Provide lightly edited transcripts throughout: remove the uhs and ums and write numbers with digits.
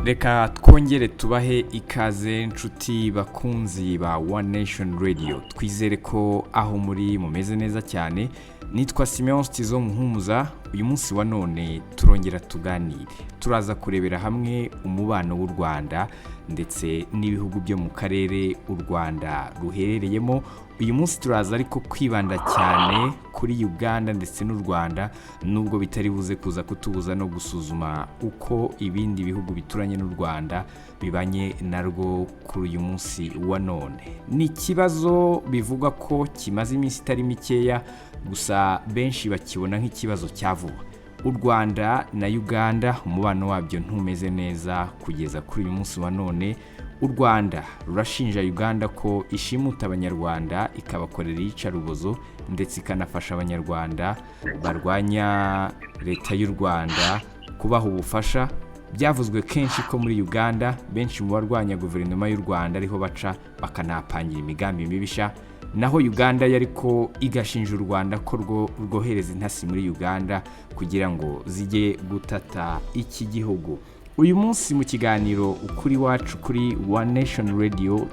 reka twongere tubahe ikaze inshuti bakunzi ba One Nation Radio. Twizere ko aho muri mumeze neza cyane. Nitwa Simeon Stizo Muhumuza. Uyu munsi wa none turongera tuganire. Turaza kurebera hamwe umubano w'u Rwanda ndetse n'ibihugu byo mu karere u Rwanda ruherereyemo. Uyu munsi turaza ariko kwibanda cyane kuri Uganda ndetse n'u Rwanda, nubwo bitari buze kuza kutubuza no gusuzuma uko ibindi bihugu bituranye n'u Rwanda bibanye narwo kuri uyu munsi wa none. Ni ikibazo bivugwa ko kimaze iminsi itari mikeya, gusa benshi bakibona nk'ikibazo cya vuba. U Rwanda na Uganda umubano wabyo ntumeze neza kugeza kuri uyu munsi wa none. U Rwanda rurashinja Uganda ko ishimuta abanyarwanda ikabakorera iyicarubozo ndetse ikanafasha abanyarwanda barwanya leta y'u Rwanda kubaha ubufasha. Byavuzwe kenshi ko muri Uganda benshi mu barwanya guverinoma y'u Rwanda ariho baca bakanapangira imigambi mibisha, naho Uganda yariko igashinja u Rwanda ko rwohereza intasi muri Uganda kugira ngo zijye gutata iki gihugu. Uyu munsi mu kiganiro ukuri wacu kuri One Nation Radio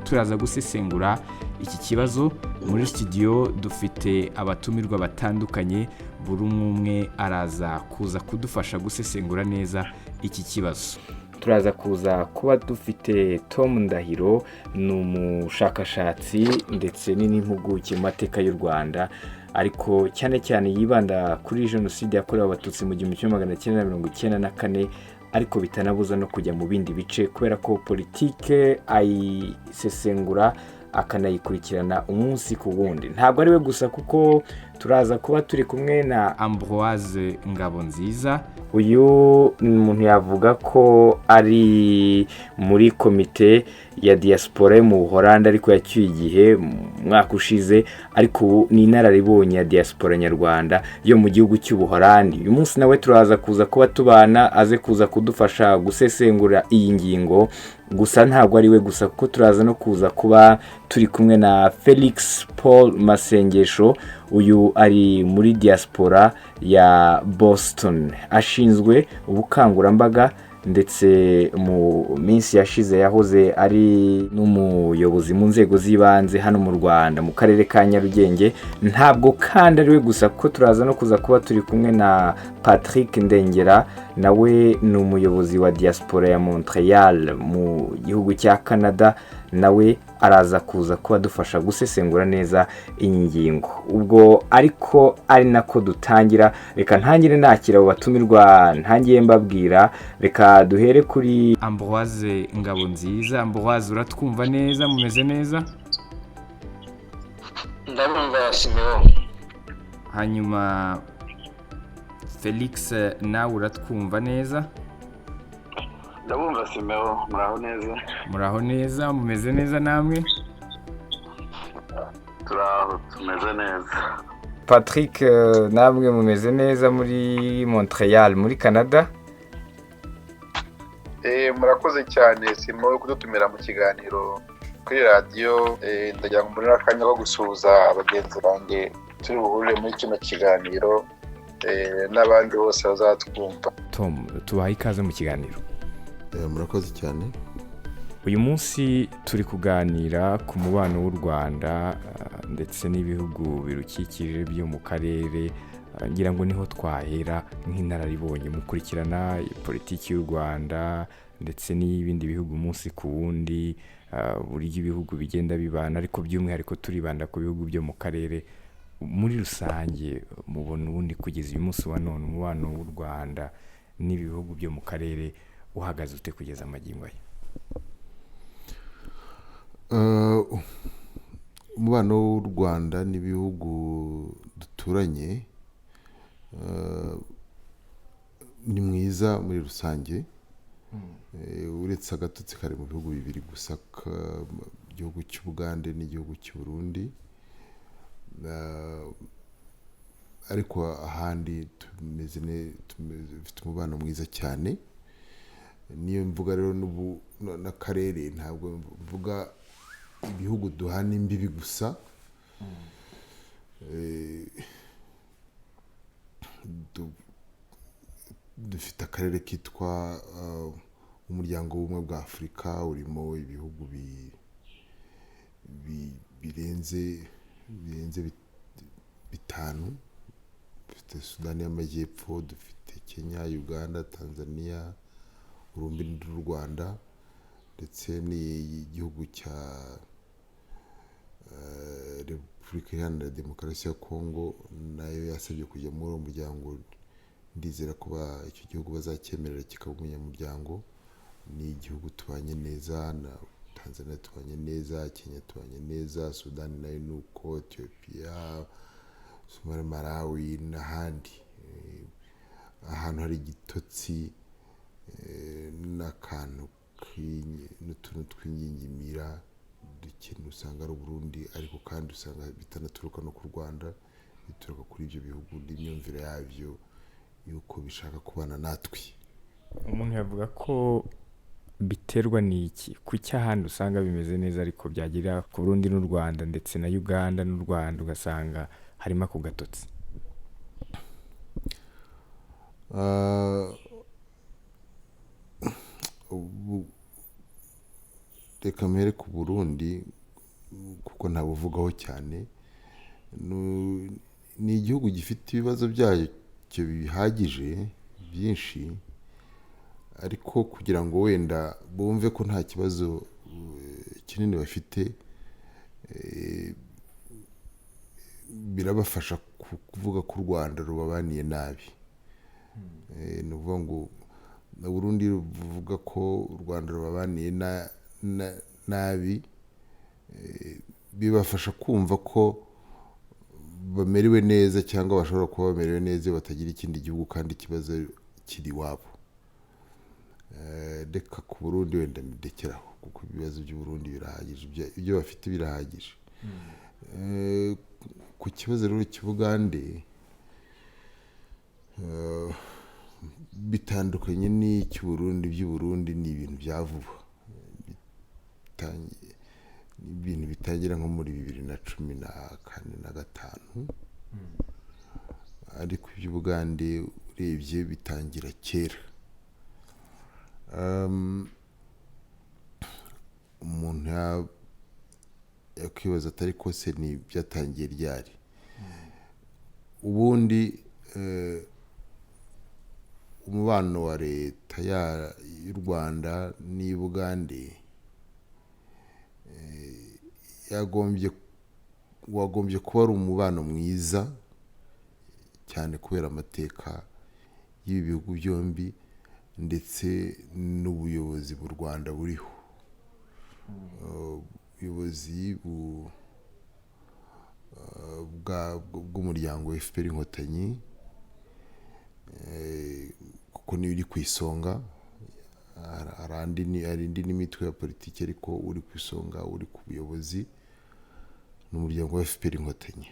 turaza gusesengura iki kibazo. Muri studio dufite abatumirwa batandukanye, buri umwe araza kuza kudufasha gusesengura neza iki kibazo. Turaza kuza kuba dufite Tom Ndahiro, ni umushakashatsi ndetse n'impuguke mu mateka y'u Rwanda, ariko cyane cyane yibanda kuri jenoside yakorewe abatutsi mu 1994, ariko bitanabuza no kujya mu bindi bice kubera ko politike ayisesengura akanayikurikirana umunsi ku wundi. Ntabwo ari we gusa, kuko turaza kuba turi kumwe na Ambroise Ngabonziza. Uyu umuntu yavuga ko ari muri komite ya diaspora mu Buholandi, ariko yacyuye igihe mwaka ushize, ariko ni inararibonye ya diaspora nyarwanda yo mu gihugu cy'u Buholandi. Uyu munsi nawe turaza kuza kuba tubana, aze kuza kudufasha gusesengura iyi ngingo. Gusa ntabwo ari we gusa, kuko turaza no kuza kuba turi kumwe na Felix Paul Masengesho. Uyu ari muri diaspora ya Boston, ashinzwe ubukangurambaga ndetse mu minsi yashize yahoze ari n'umuyobozi mu nzego z'ibanze hano mu Rwanda mu karere ka Nyarugenge. Ntabwo kandi ari we gusa, kuko turaza no kuza kuba turi kumwe na Patrick Ndengera, nawe ni umuyobozi wa diaspora ya Montreal mu gihugu cya Canada. Nawe araza kuza kuba dufasha gusesengura neza iyi ngingo. Ubwo ariko ari nako dutangira, reka ntangire nakira abo batumirwa ntangiye mbabwira. Reka duhere kuri Ambroise Ngabonziza. Ambroise, uratwumva neza? Mumeze neza? Ndabumva Simeon. Hanyuma Felix, nawe uratwumva neza? Ndabumva Simeon. Muraho neza? Mumeze neza namwe? Turaho, tumeze neza. Patrick, namwe mumeze neza muri Montreal muri Canada? Murakoze cyane Simeon kudutumira mu kiganiro kuri radio. Ndagira ngo mbonera akanya ko gusuhuza abagenzi banjye turi buhurire muri kino kiganiro, n'abandi bose bazatwumva. Tom, tubaha ikaze mu kiganiro. Murakoze cyane. Uyu munsi turi kuganira ku mubano w'u Rwanda ndetse n'ibihugu birukikije byo mu karere. Ngira ngo niho twahera nk'inararibonye mukurikirana politiki y'u Rwanda ndetse n'ibindi bihugu umunsi ku wundi, buryo ibihugu bigenda bibana, ariko by'umwihariko turibanda ku bihugu byo mu karere. Muri rusange mubona ubundi kugeza uyu munsi wa none umubano w'u Rwanda n'ibihugu byo mu karere uhagaze ute kugeza amagingo aya? Umubano w'u Rwanda n'ibihugu duturanye ni mwiza muri rusange, uretse agatotsi kari mu bihugu bibiri gusa, igihugu cy'u Bugande n'igihugu cy'u Burundi, ariko ahandi dufite umubano mwiza cyane. Niyo mvuga rero n'akarere, ntabwo mvuga ibihugu duhana imbibi gusa, dufite akarere kitwa umuryango w'ubumwe bwa Afurika, urimo ibihugu birenze bitanu. Dufite Sudani y'Amajyepfo, dufite Kenya, Uganda, Tanzania, Burundi n'u Rwanda, ndetse n'igihugu cya Repubulika Iharanira Demokarasi ya Kongo nayo yasabye kujya muri uwo muryango. Ndizera ko icyo gihugu bazacyemerera kikaba umunyamuryango. Ni igihugu tubanye neza na Tanzania, tubanye neza, Kenya tubanye neza, Sudani nayo ni uko, Ethiopia, Somalia, Malawi n'ahandi. Ahantu hari igitotsi n'akantu n'utuntu tw'ingingimira dukeneye usanga ari Burundi, ariko kandi usanga bitanaturuka no ku Rwanda, bituruka kuri ibyo bihugu n'imyumvire yabyo yuko bishaka kubana natwe. Umuntu yavuga ko biterwa n'iki? Kuki ahandi usanga bimeze neza ariko byagira ku Burundi n'u Rwanda ndetse na Uganda n'u Rwanda ugasanga harimo ako gatotsi? Reka mpere ku Burundi kuko ntabuvugaho cyane. Ni igihugu gifite ibibazo byacyo bihagije byinshi, ariko kugira ngo wenda bumve ko nta kibazo kinini bafite, birabafasha kuvuga ko u Rwanda rubabaniye nabi. Ni ukuvuga ngo Burundi ruvuga ko u Rwanda rubabaniye nabi, bibafasha kumva ko bamerewe neza, cyangwa bashobora kuba bamerewe neza iyo batagira ikindi gihugu kandi ikibazo kiri iwabo. Reka ku Burundi wenda mbidekeraho kuko ibibazo by'u Burundi birahagije, ibyo bafite birahagije. Ku kibazo rero cy'Ubugande bitandukanye n'icy'u Burundi. By'u Burundi ni ibintu bya vuba, ibintu bitangira nko muri 2014-15, ariko iby'Ubugande urebye bitangira kera. Umuntu yakwibaza atari ko se ni byatangiye ryari? Ubundi umubano wa leta y'u Rwanda n'Ubugande wagombye kuba ari umubano mwiza cyane kubera amateka y'ibi bihugu byombi ndetse n'ubuyobozi bw'u Rwanda buriho. Ubuyobozi bw'umuryango wa FPR Inkotanyi, kuko niyo iri ku isonga. Hari indi n'imitwe ya politiki, ariko uri ku isonga, uri ku buyobozi n'umuryango wa FPR Inkotanyi.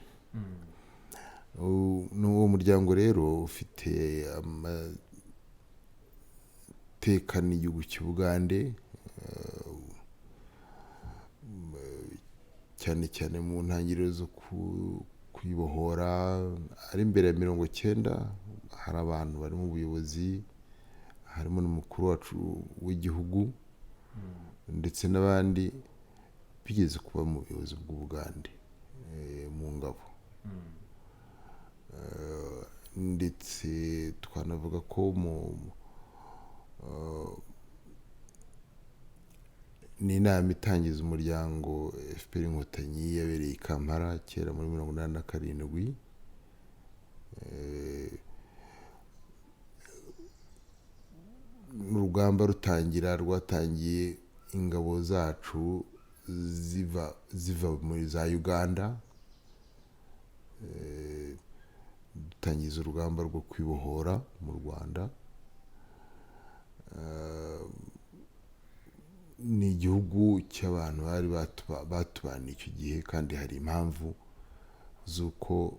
Uwo muryango rero ufite amateka n'igihugu cy'Ubugande, cyane cyane mu ntangiriro zo kwibohora. Ari imbere ya 90 hari abantu bari mu buyobozi, harimo n'umukuru wacu w'igihugu ndetse n'abandi bigeze kuba mu buyobozi bw'Ubugande mu ngabo. Ndetse twanavuga ko ni inama itangiza umuryango FPR Inkotanyi yabereye i Kampala kera muri 1987. Urugamba rwatangiye ingabo zacu ziva muri za Uganda, dutangiza urugamba rwo kwibohora mu Rwanda. Ni igihugu cy'abantu bari batubaniye icyo gihe, kandi hari impamvu z'uko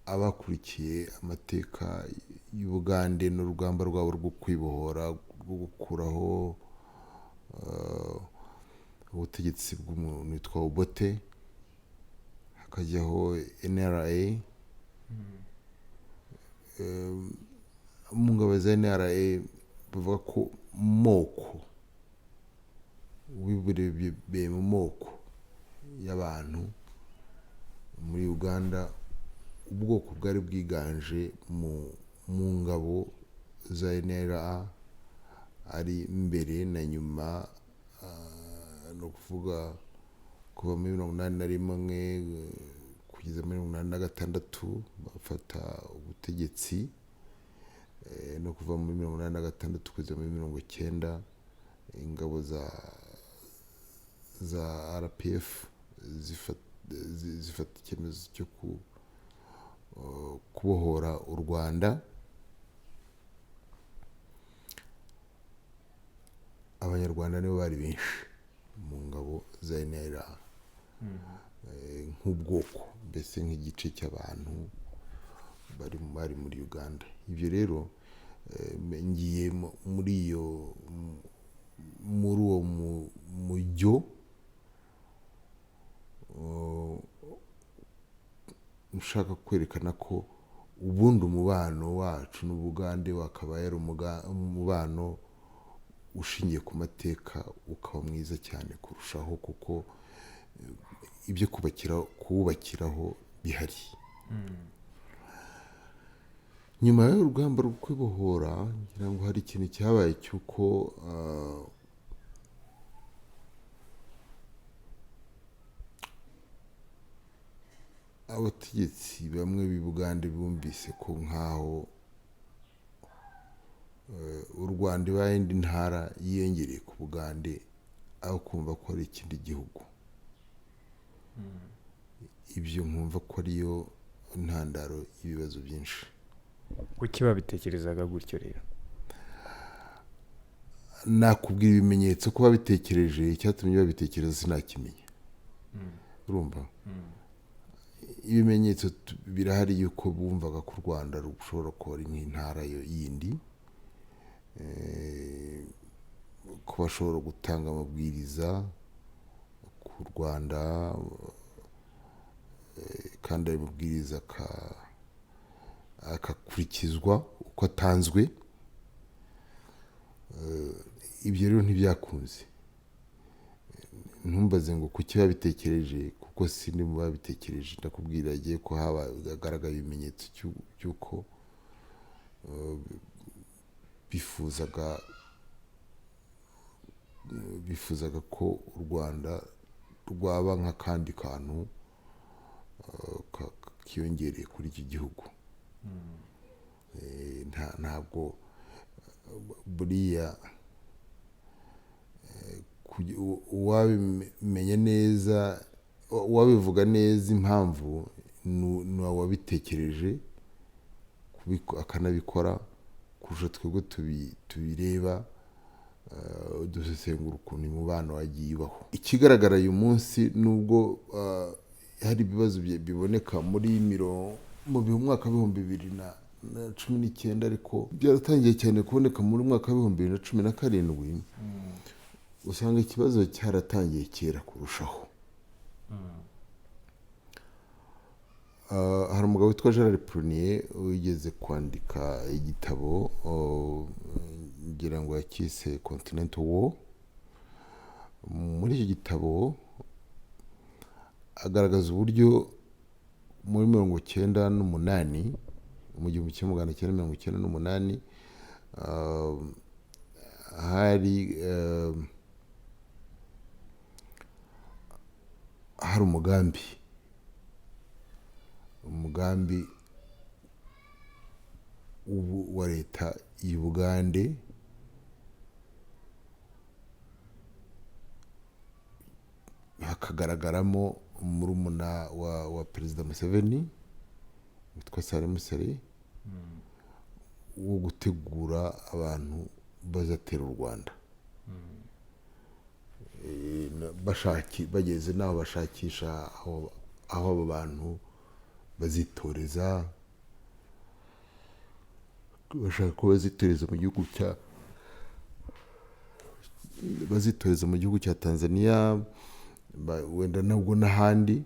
abakurikiye amateka y'Ubugande n'urugamba rwabo rwo kwibohora, rwo gukuraho ubutegetsi bw'umuntu witwa Obote, hakajyaho NRA, mu ngabo za NRA bavuga ko moko wiburebye mu moko y'abantu muri Uganda ubwoko bwari bwiganje mu ngabo za NRA ari mbere na nyuma, no kuvuga kuva muri 1981 kugeza muri 1986 bafata ubutegetsi, no kuva muri 1986 kugeza muri 1990 ingabo za RPF zifata icyemezo cyo kubohora u Rwanda. Abanyarwanda nibo bari benshi mu ngabo za NRA, nk'ubwoko mbese nk'igice cy'abantu bari muri Uganda. Ibyo rero ngiye muri uwo mujyo ushaka kwerekana ko ubundi umubano wacu n'Ubugande wakaba yari umubano ushingiye ku mateka ukaba mwiza cyane kurushaho, kuko ibyo kuwubakiraho bihari. Nyuma y'urugamba rwo kwibohora ngira ngo hari ikintu cyabaye cy'uko abategetsi bamwe b'i Bugande bumvise ko nkaho u Rwanda ibaye indi ntara yiyongereye ku Bugande aho kumva ko ari ikindi gihugu. Ibyo nkumva ko ariyo ntandaro y'ibibazo byinshi. Kuki babitekerezaga gutyo rero? Nakubwira ibimenyetso ko babitekereje, icyatumye babitekereza sinakimenya. Urumva? Ibimenyetso birahari yuko bumvaga ko u Rwanda rushobora kuba ari nk'intara yindi, ko bashobora gutanga amabwiriza ku Rwanda kandi ayo mabwiriza akakurikizwa uko atanzwe. Ibyo rero ntibyakunze. Ntumbaze ngo kuki babitekereje, kuko sindi mu babitekereje. Ndakubwira agiye ko hagaragaye ibimenyetso cy'uko bifuzaga ko u Rwanda rwaba nk'akandi kantu kiyongereye kuri iki gihugu. Ntabwo buriya uwabimenya neza, uwabivuga neza impamvu ni uwabitekereje akanabikora kurusha twebwe tubireba dusesengura ukuntu umubano wagiye ubaho. Ikigaragara uyu munsi nubwo hari ibibazo biboneka mu mwaka w'ibihumbi 2019, ariko byaratangiye cyane kuboneka muri mwaka w'ibihumbi 2017, usanga ikibazo cyaratangiye kera kurushaho. Hari umugabo witwa Gerard Prunier wigeze kwandika igitabo ngira ngo yakise Continental War. Muri icyo gitabo agaragaza uburyo muri 1998 mu 1998 hari umugambi wa leta y'u Bugande hakagaragaramo murumuna wa Perezida Museveni witwa Sale Musare wo gutegura abantu bazatera u Rwanda. Bageze naho bashakisha aho abo bantu bazitoreza, bashaka ko bazitoreza mu gihugu cya Tanzania, wenda nabwo n'ahandi.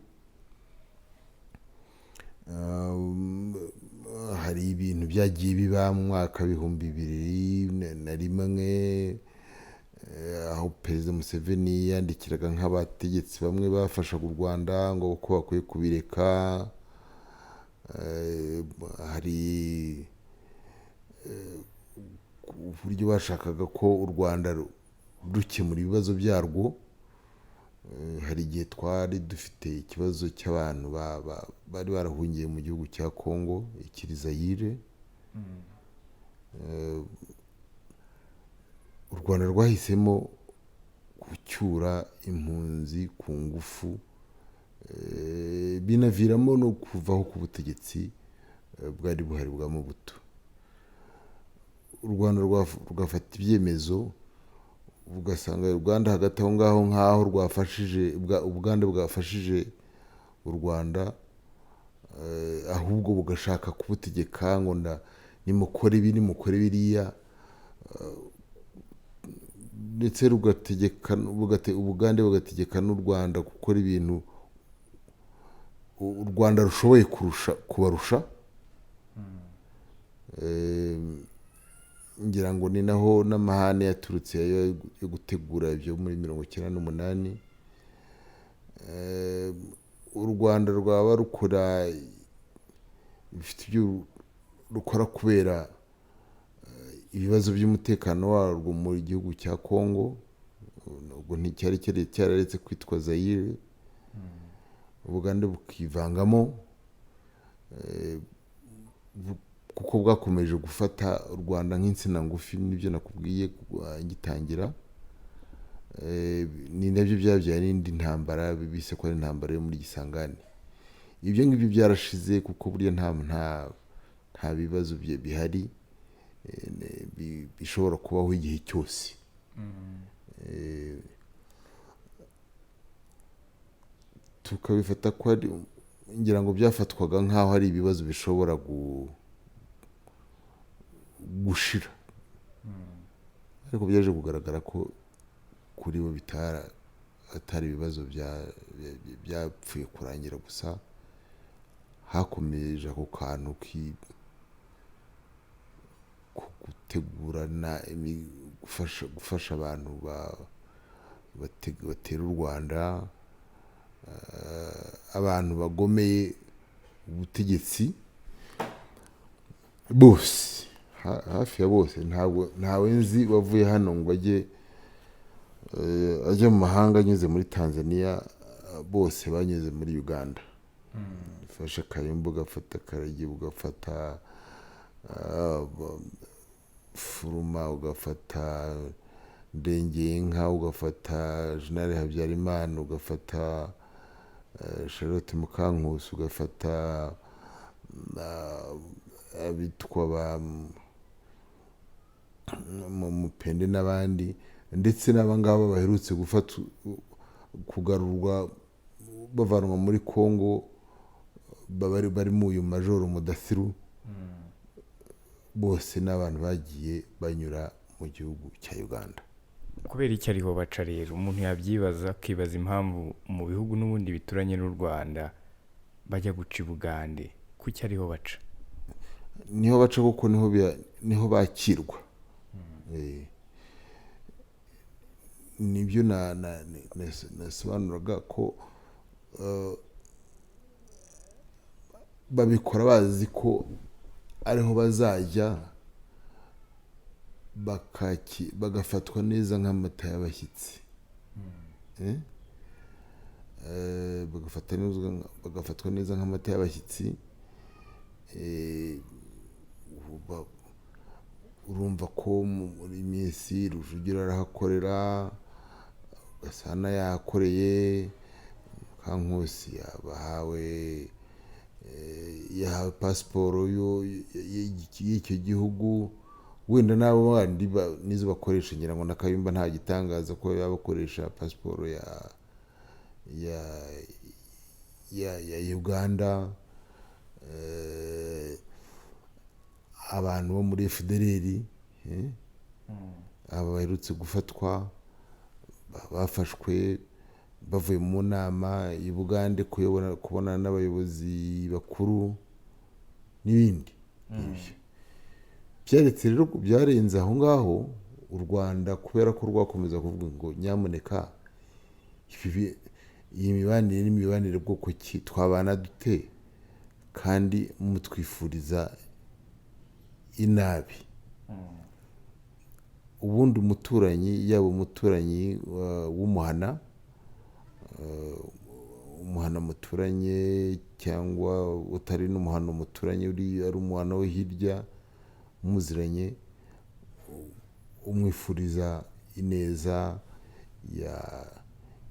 hari ibintu byagiye biba mu mwaka w'ibihumbi bibiri na rimwe, aho perezida Museveni yandikiraga nk'abategetsi bamwe bafashaga u Rwanda ngo ko bakwiye kubireka. Hari uburyo bashakaga ko u Rwanda rukemura ibibazo byarwo. Hari igihe twari dufite ikibazo cy'abantu bari barahungiye mu gihugu cya Congo ikiri Zaire. U Rwanda rwahisemo gucyura impunzi ku ngufu, binaviramo no kuvaho ku butegetsi bwari buhari bwa Mobutu. U Rwanda rugafata ibyemezo, ugasanga Uganda hagati aho ngaho nk'aho Uganda bwafashije u Rwanda, ahubwo bugashaka kubutegeka ngo nimukore ibi nimukore biriya, ndetse Ubugande bugategeka n'u Rwanda gukora ibintu u Rwanda rushoboye kubarusha. Ngira ngo ni naho n'amahane yaturutse yo gutegura ibyo muri 1998. U Rwanda rwaba rukora bifite ibyo rukora kubera ibibazo by'umutekano warwo mu gihugu cya Congo, ubwo nticyari cyararetse kwitwa Zaire. Ubugande bukivangamo kuko bwakomeje gufata u Rwanda nk'insina ngufi, n'ibyo nakubwiye ngitangira. Ni nabyo byabyaye n'indi ntambara bise ko ari intambara yo muri Gisangani. Ibyo ngibyo byarashize kuko burya nta bibazo bihari bishobora kubaho igihe cyose. Tukabifata ko ngira ngo byafatwaga nk'aho ari ibibazo bishobora gushira, ariko byaje kugaragara ko kuri bo atari ibibazo byapfuye kurangira gusa. Hakomeje ako kantu ko gutegurana gufasha abantu batera u Rwanda, abantu bagomeye ubutegetsi bose, hafi ya bose. Ntawe nzi wavuye hano ngo ajya mu mahanga anyuze muri Tanzania, bose banyuze muri Uganda. Ufashe Kayumba ugafata Karege, ugafata Furuma, ugafata Ndengenka, ugafata Jenerali Habyarimana, ugafata Charlotte Mukankusi, ugafata abitwa Mupende n'abandi, ndetse n'abangaba baherutse kugarurwa bavanwa muri Congo, bari mu uyu Majoro Mudathiru. Bose n'abantu bagiye banyura mu gihugu cya Uganda. Kubera iki ariho baca rero? Umuntu yabyibaza akibaza impamvu mu bihugu n'ubundi bituranye n'u Rwanda bajya guca i Bugande. Kuki ariho baca? Niho baca kuko niho bakirwa. Nibyo nasobanuraga ko babikora bazi ko ariho bazajya bagafatwa neza nk'amata y'abashyitsi. Bagafatwa neza nk'amata y'abashyitsi. Urumva ko muri minsi Rujugira arahakorera, Gasana yahakoreye, Mukankusi yahawe pasiporo y'icyo gihugu. Wenda n'abo bandi nizo bakoresha, ngira ngo na Kayumba nta gitangaza ko yabakoresha pasiporo ya Uganda. Abantu bo muri FDLR aba baherutse gufatwa, bafashwe bavuye mu nama i Bugande kubonana n'abayobozi bakuru n'ibindi. ibyo byaretse rero byarenze aho ngaho u Rwanda kubera ko rwakomeza kuvuga ngo nyamuneka iyi mibanire n'imibanire bwoko ki twabana dute kandi mutwifuriza inabi. Ubundi umuturanyi yaba umuturanyi w'umuhana umuhana muturanye cyangwa utari n'umuhana umuturanye uri ari umuhana wo hirya muziranye umwifuriza ineza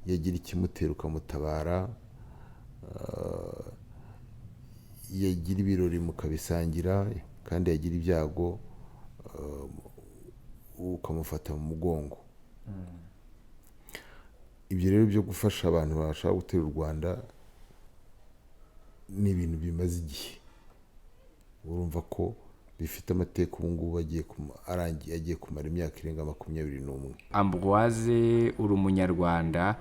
yagira ikimutera ukamutabara yagira ibirori mukabisangira kandi yagira ibyago ukamufata mu mugongo. Ibyo rero byo gufasha abantu bashaka gutera u Rwanda ni ibintu bimaze igihe, urumva ko bifite amateka ubu ngubu agiye kumara imyaka irenga 21. Ambroise uri umunyarwanda,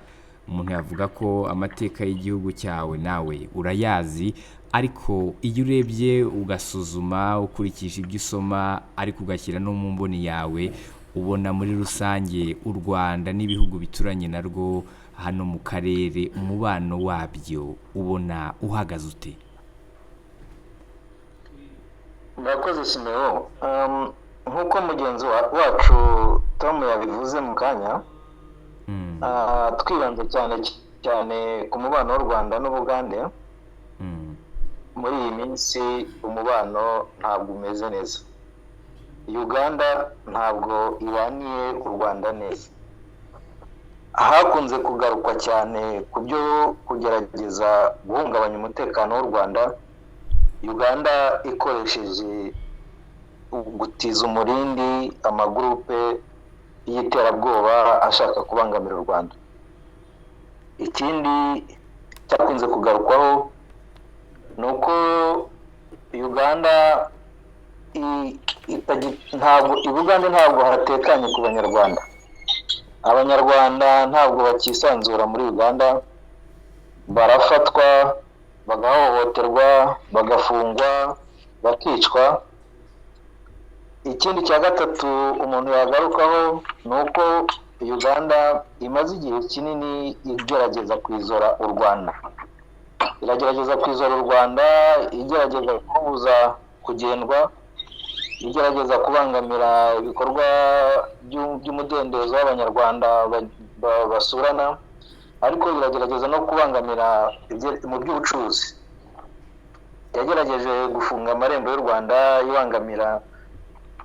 umuntu yavuga ko amateka y'igihugu cyawe nawe urayazi, ariko iyo urebye ugasuzuma ukurikije ibyo usoma ariko ugashyira no mu mboni yawe, ubona muri rusange u Rwanda n'ibihugu bituranye narwo hano mu karere umubano wabyo ubona uhagaze ute? murakoze Simeon. Nk'uko mugenzi wacu Tom yabivuze mu kanya, twibanze cyane ku mubano w'u Rwanda n'Ubugande. Muri iyi minsi umubano ntabwo umeze neza. Uganda ntabwo ibaniye u Rwanda neza. Hakunze kugarukwa cyane ku byo kugerageza guhungabanya umutekano w'u Rwanda, Uganda ikoresheje gutiza umurindi amagurupe y'iterabwoba ashaka kubangamira u Rwanda. Ikindi cyakunze kugarukwaho ni uko Uganda ntabwo hatekanye ku Banyarwanda. Abanyarwanda ntabwo bakisanzura muri Uganda, barafatwa, bagahohoterwa, bagafungwa, bakicwa. Ikindi cya gatatu umuntu yagarukaho ni uko Uganda imaze igihe kinini igerageza kwizora u Rwanda. Iragerageza kwizora u Rwanda, igerageza kubuza kugendwa, igerageza kubangamira ibikorwa by'umudendezo w'Abanyarwanda basurana, ariko iragerageza no kubangamira mu by'ubucuruzi. Yagerageje gufunga amarembo y'u Rwanda ibangamira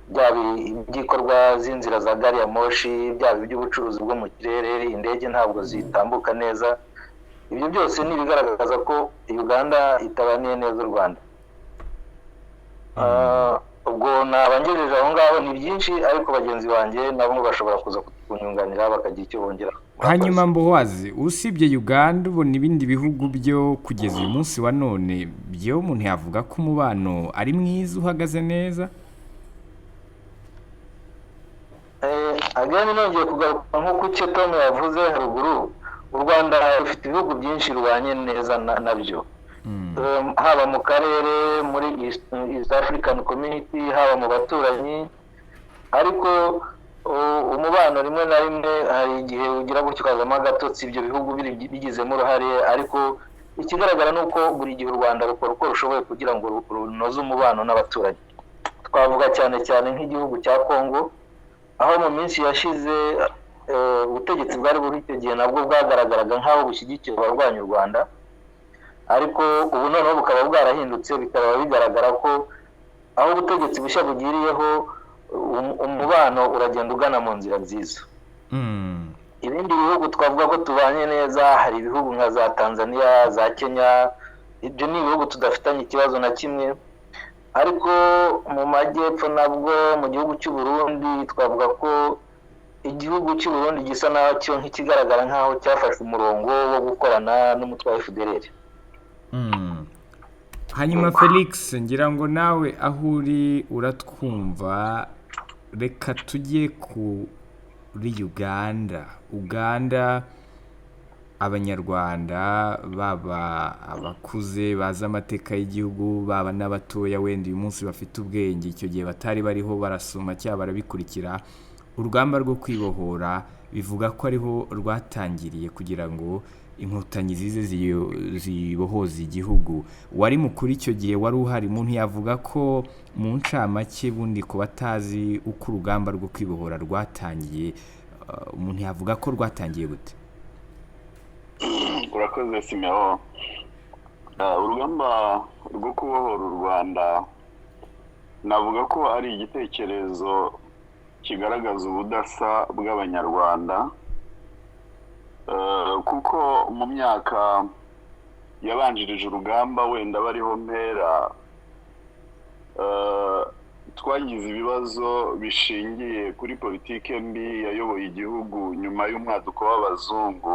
byaba iby'ikorwa z'inzira za gari ya moshi, byaba iby'ubucuruzi bwo mu kirere, indege ntabwo zitambuka neza. Ibyo byose ni ibigaragaza ko Uganda itabaniye neza u Rwanda. Ubwo nabangejeje aho ngaho ni byinshi, ariko bagenzi banjye nabo bashobora kuza kunyunganira bakagira icyo bongera. Hanyuma Ambroise, usibye Uganda ubona ibindi bihugu byo kugeza uyu munsi wa none byo umuntu yavuga ko umubano ari mwiza uhagaze neza? Agani nongeye kugaruka nk'uko icyo Tom yavuze haruguru, u Rwanda rufite ibihugu byinshi rubanye neza nabyo, haba mu karere muri East African Community, haba mu baturanyi. Ariko umubano rimwe na rimwe hari igihe ugira gutyo ukazamo agatotsi, ibyo bihugu bigizemo uruhare. Ariko ikigaragara ni uko buri gihe u Rwanda rukora uko rushoboye kugira ngo runoze umubano n'abaturanyi. Twavuga cyane nk'igihugu cya Congo, aho mu minsi yashize ubutegetsi bwari buri icyo gihe nabwo bwagaragaraga nk'aho bushyigikiye abarwanya u Rwanda, ariko ubu noneho bukaba bwarahindutse, bikaba bigaragara ko aho ubutegetsi bushya bugiriyeho umubano uragenda ugana mu nzira nziza. Ibindi bihugu twavuga ko tubanye neza, hari ibihugu nka za Tanzania, za Kenya. Ibyo ni ibihugu tudafitanye ikibazo na kimwe. Ariko mu majyepfo nabwo mu gihugu cy'u Burundi twavuga ko igihugu cy'u Burundi gisa nacyo nk'ikigaragara nk'aho cyafashe umurongo wo gukorana n'umutwe wa FDLR. Hanyuma Felix, ngira ngo nawe aho uri uratwumva, reka tujye kuri Uganda. abanyarwanda baba abakuze bazi amateka y'igihugu baba n'abatoya wenda uyu munsi bafite ubwenge icyo gihe batari bariho barasoma cyangwa barabikurikira urugamba rwo kwibohora bivuga ko ariho rwatangiriye kugira ngo inkotanyi zize zibohoza igihugu wari mukuru icyo gihe wari uhari umuntu yavuga ko mu ncamake bundi ku batazi uko urugamba rwo kwibohora rwatangiye umuntu yavuga ko rwatangiye gute urakoze Simeon. Urugamba rwo kubohora u Rwanda navuga ko ari igitekerezo kigaragaza ubudasa bw'abanyarwanda kuko mu myaka yabanjirije urugamba wenda bariho mpera twagize ibibazo bishingiye kuri politike mbi yayoboye igihugu nyuma y'umwaduko w'abazungu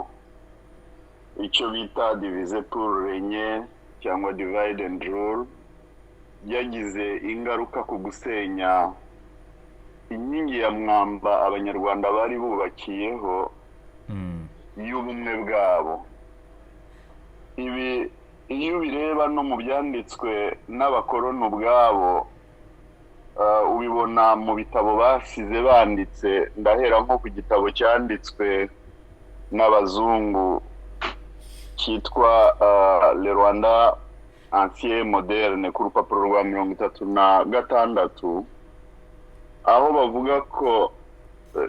icyo bita divize pour régner cyangwa divide and rule yagize ingaruka ku gusenya inkingi ya mwamba abanyarwanda bari bubakiyeho y'ubumwe bwabo. Ibi iyo bireba no mu byanditswe n'abakoroni ubwabo ubibona mu bitabo basize banditse ndahera nko ku gitabo cyanditswe n'abazungu cyitwa Le Rwanda Ancien Moderne ku rupapuro rwa 36 aho bavuga ko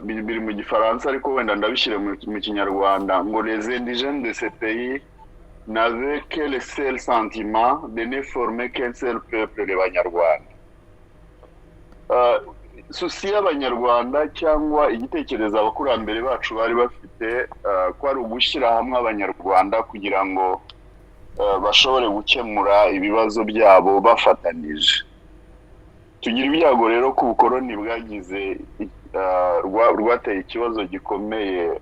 biri mu gifaransa ariko wenda ndabishyire mu kinyarwanda ngo les indigènes de ce pays n'avaient que le seul sentiment de ne former qu'un seul peuple les Banyarwanda. Susi y'abanyarwanda cyangwa igitekerezo abakurambere bacu bari bafite ko ari ugushyira hamwe abanyarwanda kugira ngo bashobore gukemura ibibazo byabo bafatanije. Tugira ibyago rero ko ubukoroni bwagize rwateye ikibazo gikomeye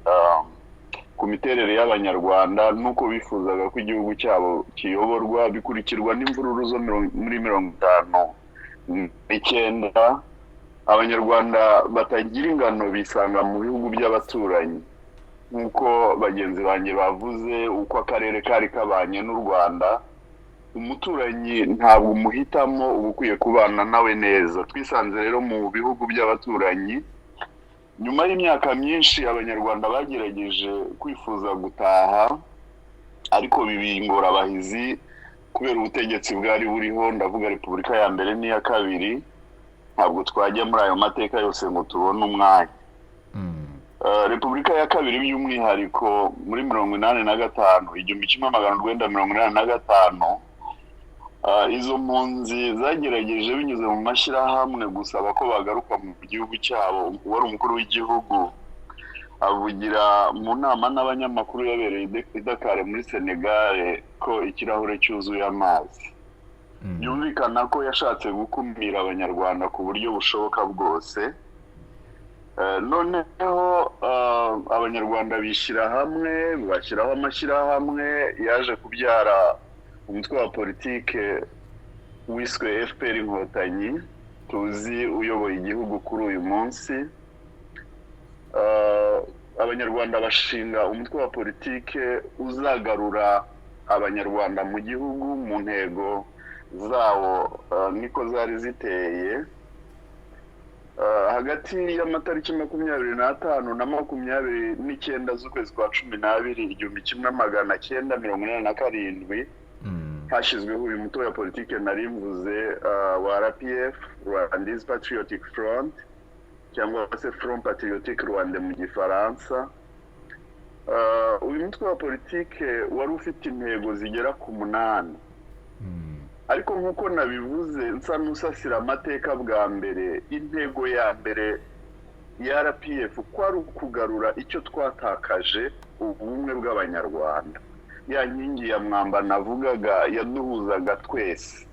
ku miterere y'abanyarwanda nuko bifuzaga ko igihugu cyabo kiyoborwa bikurikirwa n'imvururu zo muri 1959 abanyarwanda batagira ingano bisanga mu bihugu by'abaturanyi nkuko bagenzi banjye bavuze uko akarere kari kabanye n'u Rwanda umuturanyi ntabwo umuhitamo ubukwiye kubana nawe neza. Twisanze rero mu bihugu by'abaturanyi nyuma y'imyaka myinshi abanyarwanda bagerageje kwifuza gutaha ariko bibingora abahizi kubera ubutegetsi bwari buriho ndavuga Repubulika ya mbere n'iya kabiri ntabwo twajya muri ayo mateka yose ngo tubone umwanya. Repubulika ya kabiri by'umwihariko muri 1985 1985 izo mpunzi zagerageje binyuze mu mashyirahamwe gusaba ko bagaruka mu gihugu cyabo. Wari umukuru w'igihugu avugira mu nama n'abanyamakuru yabereye i Dakar muri Senegal ko ikirahure cyuzuye amazi. Byumvikana ko yashatse gukumira abanyarwanda ku buryo bushoboka bwose. Noneho abanyarwanda bishyira hamwe bashyiraho amashyirahamwe yaje kubyara umutwe wa politike wiswe FPR Inkotanyi tuzi uyoboye igihugu kuri uyu munsi. Abanyarwanda bashinga umutwe wa politike uzagarura abanyarwanda mu gihugu mu ntego zawo niko zari ziteye. Hagati y'amatariki 25 na 29 z'ukwezi kwa 12 1987 hashyizweho uyu mutwe wa politike nari mvuze wa RPF Rwandese Patriotic Front cyangwa se Front Patriotique Rwanda mu gifaransa. Uyu mutwe wa politike wari ufite intego zigera ku 8 ariko nkuko nabivuze nsa n'usasira amateka bwa mbere. Intego ya mbere ya RPF kwari kugarura icyo twatakaje ubumwe bw'abanyarwanda, ya nkingi ya mwamba navugaga yaduhuzaga twese.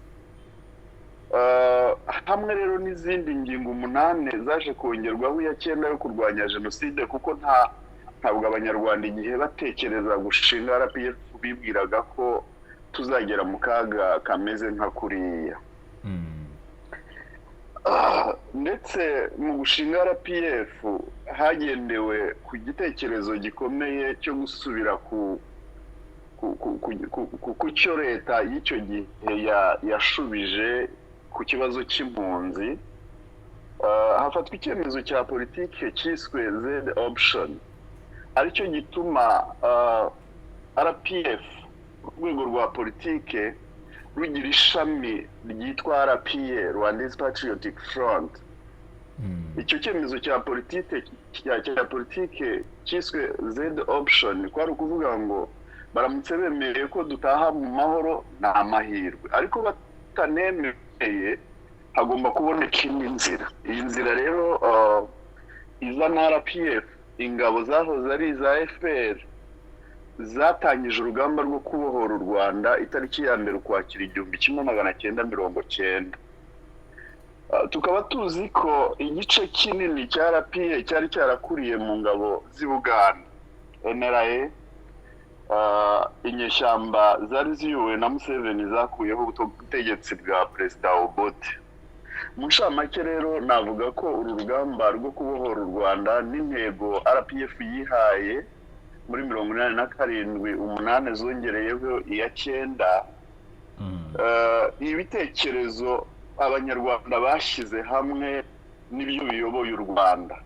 Hamwe rero n'izindi ngingo 8 zaje kongerwaho ya 9 yo kurwanya jenoside kuko ntabwo abanyarwanda igihe batekereza gushinga RPF bibwiraga ko tuzagera mu kaga kameze nka kuriya. Ndetse mu gushinga RPF hagendewe ku gitekerezo gikomeye cyo gusubira ku cyo leta y'icyo gihe yashubije ku kibazo cy'impunzi. Hafatwa icyemezo cya politike cyiswe Z option, aricyo gituma RPF urwego rwa politike rugira ishami ryitwa RPA, Rwandese Patriotic Front. Icyo cyemezo cya politike cyiswe Z option kwari ukuvuga ngo baramutse bemereye ko dutaha mu mahoro ni amahirwe, ariko batanemeye hagomba kuboneka indi nzira. Iyi nzira rero izana RPF, ingabo zahoze ari iza FPR, zatangije urugamba rwo kubohora u Rwanda itariki ya mbere Ukwakira 1990. Tukaba tuzi ko igice kinini cya RPA cyari cyarakuriye mu ngabo z'i Buganda, NRA, inyeshyamba zari ziyobowe na Museveni zakuyeho ubutegetsi bwa Perezida Obote. Mu nshamake rero navuga ko uru rugamba rwo kubohora u Rwanda n'intego RPF yihaye muri 87, 8 zongereyeho iya 9, ibitekerezo abanyarwanda bashyize hamwe n'ibyo biyoboye u Rwanda.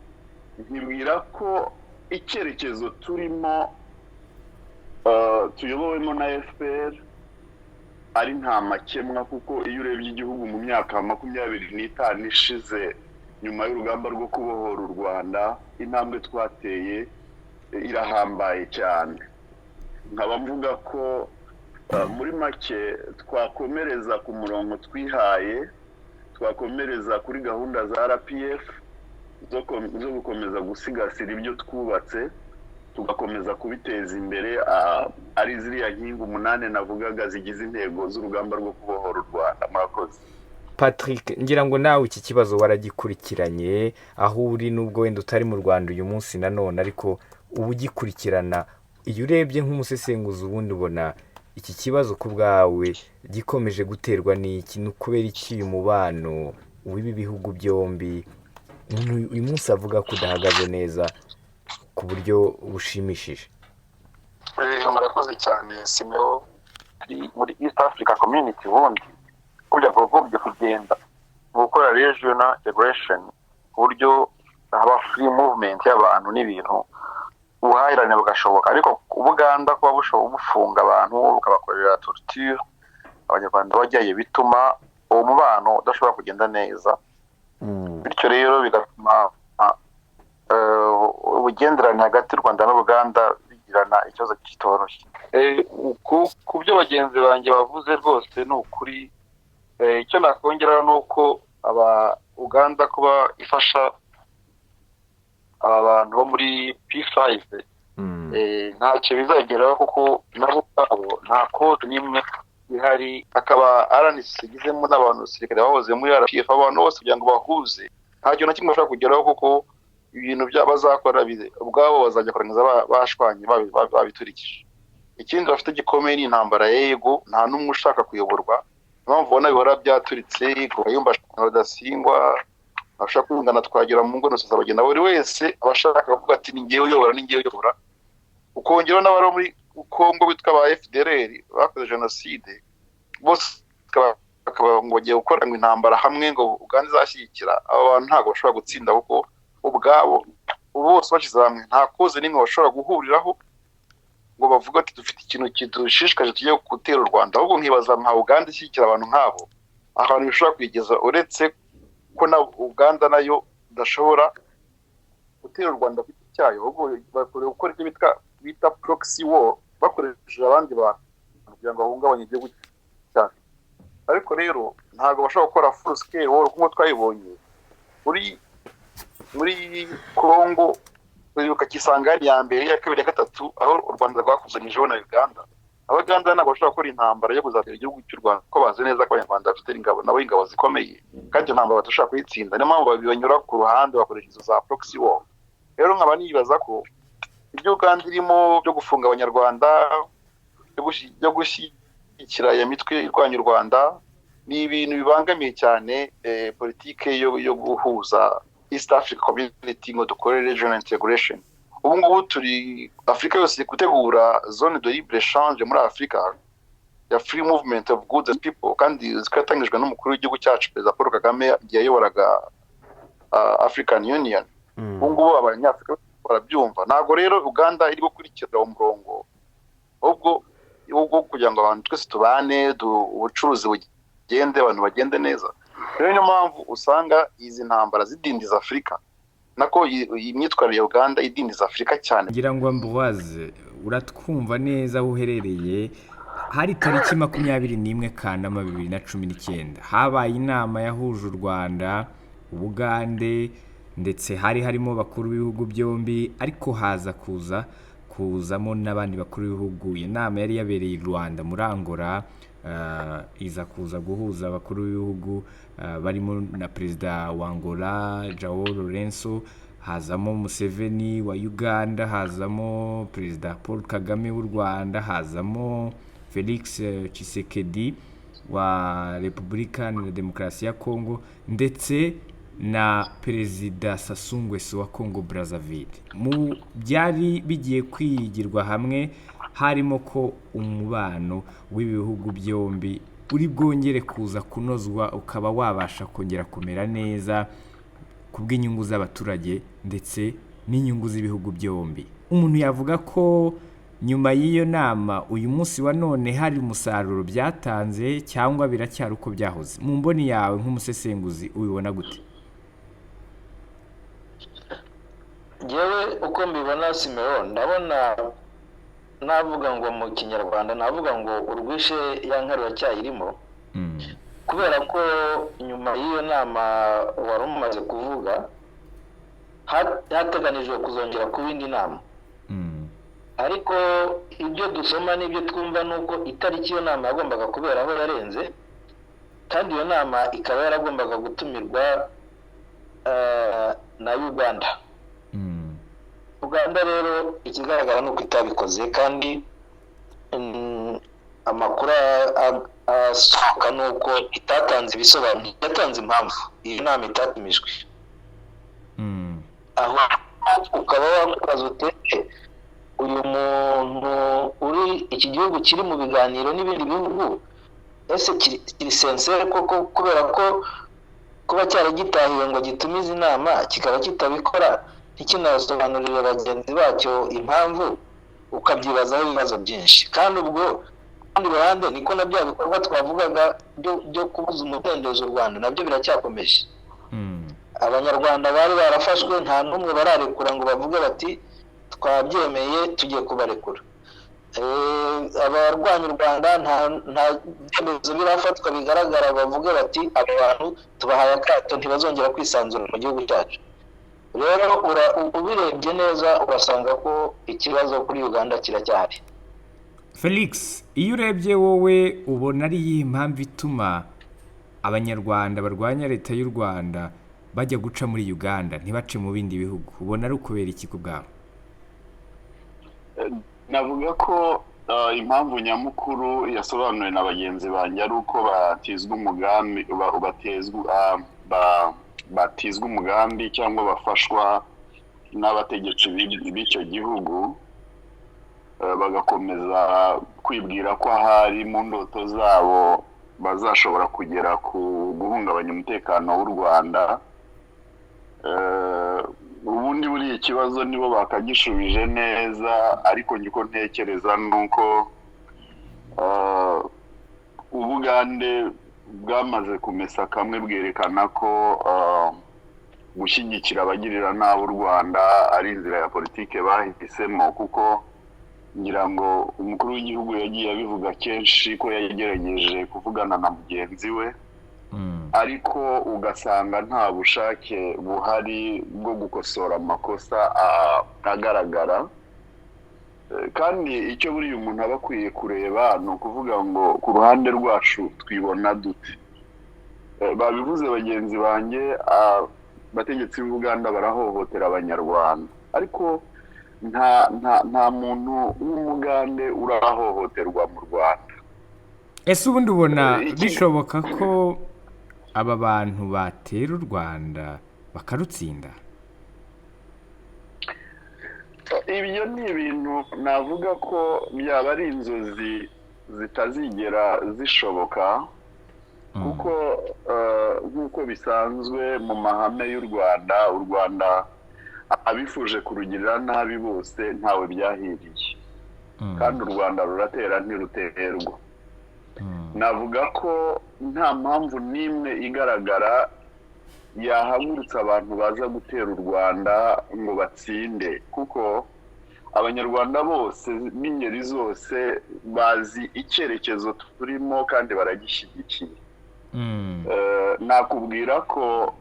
Nkibwira ko icyerekezo turimo tuyobowemo na FPR ari nta makemwa, kuko iyo urebye igihugu mu myaka 25 ishize nyuma y'urugamba rwo kubohora u Rwanda, intambwe twateye irahambaye cyane. Nkaba mvuga ko muri make twakomereza ku murongo twihaye, twakomereza kuri gahunda za RPF zo gukomeza gusigasira ibyo twubatse, tugakomeza kubiteza imbere, ari ziriya nkingi 8 navugaga zigize intego z'urugamba rwo kubohora u Rwanda. Murakoze. Patrick, ngira ngo nawe iki kibazo waragikurikiranye aho uri, nubwo wenda utari mu Rwanda uyu munsi nanone, ariko ubu ugikurikirana. Iyo urebye nk'umusesenguzi ubundi ubona iki kibazo ku bwawe gikomeje guterwa n'iki, n'ukubera iki uyu mubano w'ibi bihugu byombi uyu munsi avuga ko udahagaze neza ku buryo bushimishije? Murakoze cyane Simeo. Muri East Africa Community ubundi burya bwo kugenda gukora regional integration ku buryo haba free movement y'abantu n'ibintu, ubuhahirane bugashoboka. Ariko Ubuganda kuba bufunga abantu bukabakorera torture abanyarwanda bajyaye, bituma uwo mubano udashobora kugenda neza. Bityo rero bigatuma ubugenderane hagati y'u Rwanda n'Ubuganda bigirana ikibazo kitoroshye. Ku byo bagenzi banjye bavuze rwose ni ukuri. Icyo nakongeraho ni uko Uganda kuba ifasha aba bantu bo muri P5 ntacyo bizageraho, kuko nabo ubwabo nta kode n'imwe ihari. Akaba RNC igizemo n'abantu sirikare bahoze muri RPF, abantu bose kugira ngo bahuze ntacyo na kimwe bashobora kugeraho, kuko ibintu by'abazakora ubwabo bazajya kurangiza bashwanye babiturikije. Ikindi bafite gikomeye ni intambara yego, nta n'umwe ushaka kuyoborwa. Mpamvu ubona bihora byaturitse ngo Kayumba Rudasingwa abashaka kungana Twagira mu ngo nose zabagenda, buri wese abashaka kuvuga ati ni ngiye uyobora. Ukongeraho n'abari muri Kongo bitwa ba FDLR bakoze genocide, bose bakaba ngo bagiye gukora ngo intambara hamwe ngo Uganda izashyigikira. Aba bantu ntabwo bashobora gutsinda, kuko ubwabo bose bashyize hamwe nta koze n'imwe bashobora guhuriraho ngo bavuga ati dufite ikintu kidushishikaje tugiye gutera u Rwanda. Ahubwo nkibaza nka Uganda ishyigikira abantu nk'abo, ahantu bishobora kwigeza, uretse ko na Uganda nayo idashobora gutera u Rwanda ku giti cyayo, ahubwo bakorewe gukora icyo bita proxy war, bakoresheje abandi bantu kugira ngo bahungabanye igihugu cyacu. Ariko rero ntabwo bashobora gukora full scale war nk'uko twayibonye muri Congo. Uribuka Kisangani ya mbere, ya kabiri, ya gatatu, aho u Rwanda rwakuzanyijeho na Uganda. Abaganda ntabwo bashobora gukora intambara yo kuzatera igihugu cy'u Rwanda, ko bazi neza ko Abanyarwanda bafite ingabo zikomeye, kandi iyo ntambara badashobora kuyitsinda. Niyo mpamvu banyura ku ruhande bakoresha izo za proxy war. Rero nkaba nibaza ko ibyo Uganda irimo byo gufunga Abanyarwanda, byo gushyigikira iyo mitwe irwanya u Rwanda, ni ibintu bibangamiye cyane politike yo guhuza East Africa Community ngo dukore regional integration. ubu ngubu turi afurika yose gutegura zone de libre change muri afurika ya free movement of goods and people, kandi zikatangijwe n'umukuru w'igihugu cyacu perezida Paul Kagame igihe yayoboraga African Union. Ubu ngubu abanyafurika barabyumva. Ntabwo rero Uganda iri gukurikira umurongo ubwo kugira ngo abantu twese tubane, ubucuruzi bugende, abantu bagende neza. Rero niyo mpamvu usanga izi ntambara zidindiza Afurika, nako imyitwarire ya Uganda idindiza Afurika cyane. ngira ngo Ambroise uratwumva neza aho uherereye. Hari tariki 21 Kanama 2019 habaye inama yahuje u Rwanda, Ubugande, ndetse harimo bakuru b'ibihugu byombi, ariko haza kuzamo n'abandi bakuru b'ibihugu. Inama yari yabereye i Rwanda muri Angola, iza kuza guhuza abakuru b'ibihugu barimo na perezida wa Angola Joao Lourenço, hazamo Museveni wa Uganda, hazamo perezida Paul Kagame w'u Rwanda, hazamo Felix Tshisekedi wa Repubulika Iharanira Demokarasi ya Kongo, ndetse na perezida Sassou Nguesso wa Congo Brazzaville. Mu byari bigiye kwigirwa hamwe harimo ko umubano w'ibihugu byombi uri bwongere kuza kunozwa, ukaba wabasha kongera kumera neza kubw'inyungu z'abaturage ndetse n'inyungu z'ibihugu byombi. Umuntu yavuga ko nyuma y'iyo nama uyu munsi wa none hari umusaruro byatanze, cyangwa biracyari uko byahoze? Mu mboni yawe nk'umusesenguzi ubibona gute? Yewe uko mbibona Simeon, ndabona navuga ngo mu kinyarwanda navuga ngo urwishe ya nkarura cyayirimo, kubera ko nyuma y'iyo nama wari umaze kuvuga hateganijwe kuzongera kuba indi nama. Ariko ibyo dusoma n'ibyo twumva nuko itariki iyo nama yagombaga kubera aho yarenze, kandi iyo nama ikaba yaragombaga gutumirwa na Uganda. Uganda rero ikigaragara nuko itabikoze, kandi amakuru asohoka nuko itatanze ibisobanuro, yatanze impamvu iyo nama itatumijwe. Aho ukaba wakubaza uteke uyu muntu uri iki gihugu kiri mu biganiro n'ibindi bihugu, ese kiri sincere koko, kubera ko kuba cyaragitahiwe ngo gitumize inama kikaba kitabikora, ntikinasobanurire bagenzi bacyo impamvu, ukabyibazaho ibibazo byinshi. Kandi ubwo kandi ruhande niko na bya bikorwa twavugaga byo kubuza umudendezo u Rwanda nabyo biracyakomeje. Abanyarwanda bari barafashwe, nta n'umwe bararekura ngo bavuge bati twabyemeye tugiye kubarekura. Abarwanya u Rwanda nta byemezo birafatwa bigaragara bavuge bati aba bantu tubahaye akato ntibazongera kwisanzura mu gihugu cyacu. Rero ubirebye neza urasanga ko ikibazo kuri Uganda kiracyahari. Felix, iyo urebye wowe ubona ari iyi mpamvu ituma abanyarwanda barwanya leta y'u Rwanda bajya guca muri Uganda ntibace mu bindi bihugu, ubona ari ukubera iki ku bwawe? Navuga ko impamvu nyamukuru yasobanuwe na bagenzi banjye ari uko batizwa umugambi batizwa umugambi cyangwa bafashwa n'abategetsi b'icyo gihugu, bagakomeza kwibwira ko ahari mu ndoto zabo bazashobora kugera ku guhungabanya umutekano w'u Rwanda. Ubundi buriya ikibazo nibo bakagishubije neza, ariko njye ntekereza nuko Ubugande bwamaze kumesa kamwe bwerekana ko gushyigikira abagirira nabi u Rwanda ari inzira ya politike bahisemo, kuko ngira ngo umukuru w'igihugu yagiye abivuga kenshi ko yagerageje kuvugana na mugenzi we, ariko ugasanga nta bushake buhari bwo gukosora amakosa agaragara. Kandi icyo buriya umuntu aba akwiye kureba ni ukuvuga ngo ku ruhande rwacu twibona dute. Babivuze bagenzi banjye, abategetsi b'Uganda barahohotera abanyarwanda, ariko nta muntu w'umugande urahohoterwa mu Rwanda. Ese ubundi ubona bishoboka ko aba bantu batera u Rwanda bakarutsinda? ibyo ni ibintu navuga ko byaba ari inzozi zitazigera zishoboka kuko nk'uko bisanzwe mu mahame y'u Rwanda abifuje kurugirira nabi bose ntawe byahiriye kandi u Rwanda ruratera ntiruterwa. Navuga ko nta mpamvu n'imwe igaragara yahagurutsa abantu baza gutera u Rwanda ngo batsinde kuko abanyarwanda bose b'ingeri zose bazi icyerekezo turimo kandi baragishyigikiye. Nakubwira ko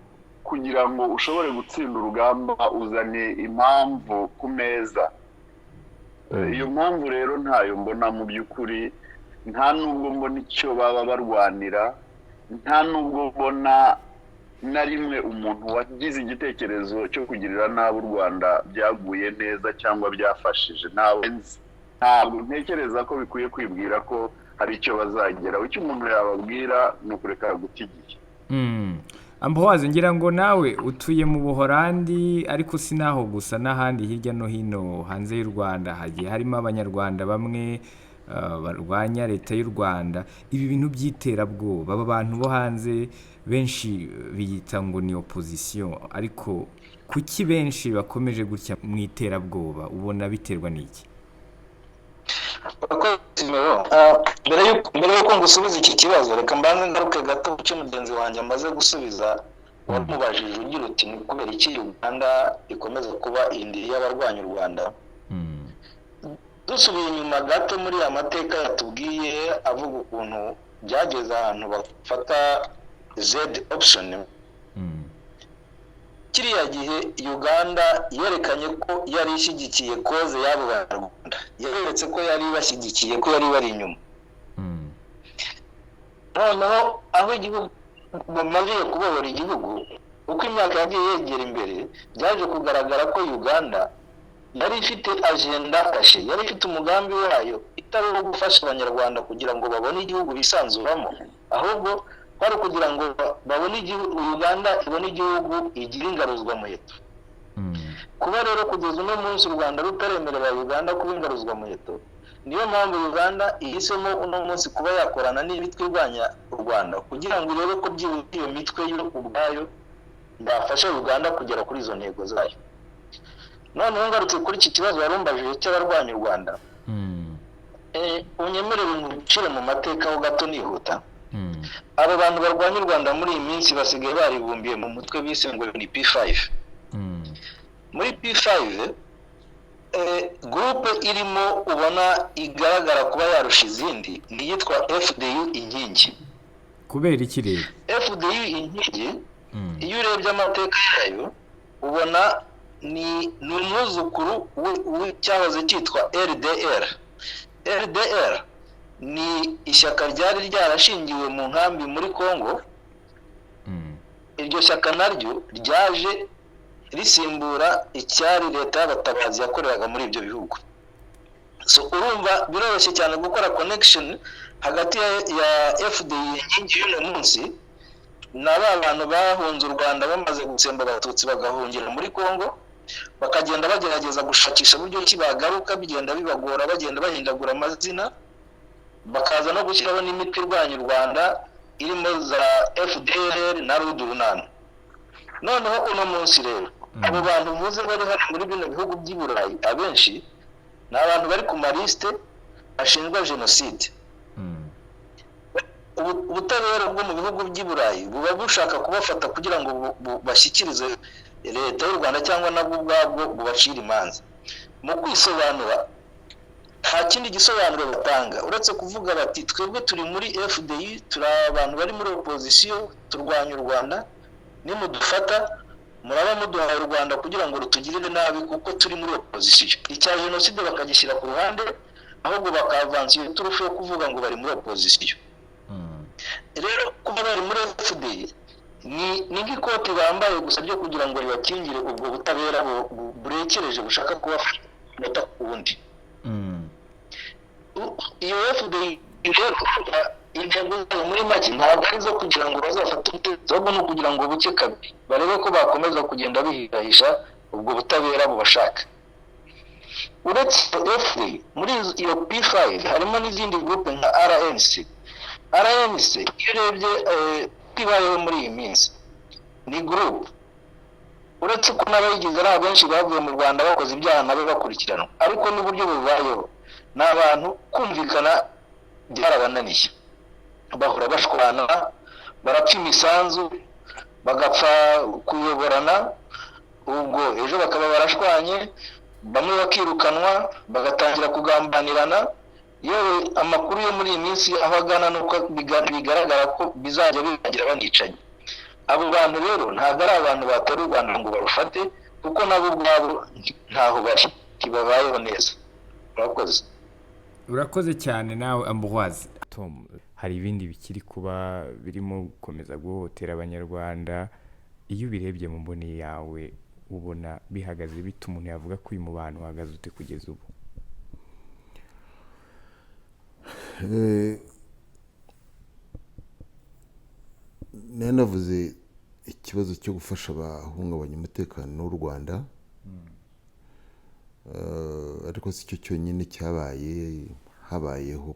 kugira ngo ushobore gutsinda urugamba uzane impamvu ku meza. Iyo mpamvu rero ntayo mbona mu by'ukuri, nta nubwo mbona icyo baba barwanira, nta nubwo mbona na rimwe umuntu wagize igitekerezo cyo kugirira nabi u Rwanda byaguye neza cyangwa byafashije. Ntabwo ntekereza ko bikwiye kwibwira ko hari icyo bazageraho. Icyo umuntu yababwira ni ukureka guta igihe. Ambowaze, ngira ngo nawe utuye mu Buholandi ariko si naho gusa, n'ahandi hirya no hino hanze y'u Rwanda hagiye harimo abanyarwanda bamwe barwanya leta y'u Rwanda. Ibi bintu by'iterabwoba aba bantu bo hanze benshi biyita ngo ni opposition, ariko kuki benshi bakomeje gutya mu iterabwoba ubona biterwa n'iki? mbere yuko ngusubiza iki kibazo reka mbanze ngaruke gato ku cyo mugenzi wanjye amaze gusubiza. Wamubajije ugira uti ni kubera iki Uganda ikomeza kuba indiri y'abarwanya u Rwanda. Dusubiye inyuma gato muri ya mateka yatubwiye avuga ukuntu byageze ahantu bafata Z option. Kiriya gihe Uganda yerekanye ko yari ishyigikiye koze y'abo Banyarwanda, yeretse ko yari bashyigikiye, ko yari bari inyuma. Noneho aho igihugu bamaze kubohora igihugu, uko imyaka yagiye yegera imbere, byaje kugaragara ko Uganda yari ifite agenda kashe, yari ifite umugambi wayo itari uwo gufasha Abanyarwanda kugira ngo babone igihugu bisanzuramo, ahubwo kwari kugira ngo babone igihugu, Uganda ibone igihugu igira ingaruzwa muheto. Kuba rero kugeza uno munsi u Rwanda rutaremerera Uganda kuba ingaruzwa muheto, niyo mpamvu Uganda ihisemo uno munsi kuba yakorana n'imitwe irwanya u Rwanda kugira ngo irebe ko byibuze iyo mitwe yo ubwayo yafasha Uganda kugera kuri izo ntego zayo. Noneho ngarutse kuri iki kibazo warumbajije cy'abarwanya u Rwanda, unyemerere ngucire mu mateka ho gato nihuta. Abo bantu barwanya u Rwanda muri iyi minsi basigaye baribumbiye mu mutwe bise ngo ni P5. Muri P5 groupe irimo ubona igaragara kuba yarusha izindi ni yitwa FDU inkingi. Kubera iki rero FDU inkingi? Iyo urebye amateka yayo ubona ni umwuzukuru w'icyahoze cyitwa LDR. LDR ni ishyaka ryari ryarashingiwe mu nkambi muri Congo. Iryo shyaka naryo ryaje risimbura icyari leta y'abatabazi yakoreraga muri ibyo bihugu. So urumva biroroshye cyane gukora connection hagati ya FDI inkingi y'uno munsi n'aba bantu bahunze u Rwanda bamaze gutsemba abatutsi bagahungira muri Congo, bakagenda bagerageza gushakisha buryo ki bagaruka, bigenda bibagora, bagenda bahindagura amazina, bakaza no gushyiraho n'imitwe irwanya u Rwanda irimo za FDLR na Rudurunana. Noneho uno munsi rero abo bantu muze bari hano muri bino bihugu by'i Burayi abenshi ni abantu bari ku maliste ashinjwa genocide. Ubutabera bwo mu bihugu by'i Burayi buba bushaka kubafata kugira ngo bashyikirize leta y'u Rwanda cyangwa nabwo ubwabwo bubacira imanza. Mu kwisobanura nta kindi gisobanuro batanga uretse kuvuga bati twebwe turi muri FDI, turi abantu bari muri opposition, turwanya u Rwanda, nimudufata muraba muduhaye u Rwanda kugira ngo rutugirire nabi kuko turi muri opposition. Icya genocide bakagishyira ku ruhande, ahubwo bakavansiye turushaho kuvuga ngo bari muri opposition. Rero kuba bari muri FDI ni nk'ikoti bambaye gusa ryo kugira ngo ribakingire ubwo butabera burekereje bushaka kubafata ku wundi. Iyo FDI intego zayo muri make ntabwo ari zo kugira ngo bazafate ubutegetsi, ahubwo ni ukugira ngo buke kabiri barebe ko bakomeza kugenda bihisha ubwo butabera bubashaka. uretse FD muri iyo P5 harimo n'izindi groupe nka RNC. iyo urebye kwibayeho muri iyi minsi ni group, uretse ko n'abayigize ari abenshi bavuye mu Rwanda bakoze ibyaha nabo bakurikiranwa, ariko n'uburyo bubayeho ni abantu kumvikana byarabananiye, bahora bashwana, barapfa imisanzu, bagapfa kuyoborana, ubwo ejo bakaba barashwanye, bamwe bakirukanwa bagatangira kugambanirana. Yewe amakuru yo muri iyi minsi aho agana nuko bigaragara ko bizajya birangira banicanye. Abo bantu rero ntabwo ari abantu batera u Rwanda ngo barufate, kuko nabo ubwabo ntaho bari, ntibabayeho neza. Urakoze cyane nawe Ambroise. Tom, hari ibindi bikiri kuba birimo gukomeza guhohotera abanyarwanda, iyo ubirebye mu mboni yawe ubona bihagaze bite? Umuntu yavuga ko uyu mubano uhagaze ute kugeza ubu? navuze ikibazo cyo gufasha abahungabanya umutekano w'u Rwanda, ariko si cyo cyonyine cyabaye. Habayeho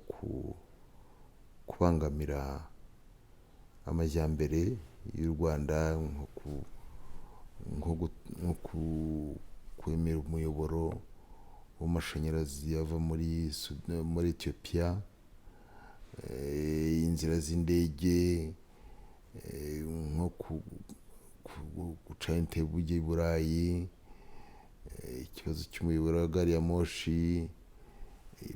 kubangamira amajyambere y'u Rwanda, nko kwemera umuyoboro w'amashanyarazi ava muri Ethiopia, inzira z'indege, nko guca Entebbe ujya i Burayi, ikibazo cy'umuyoboro wa gari ya moshi,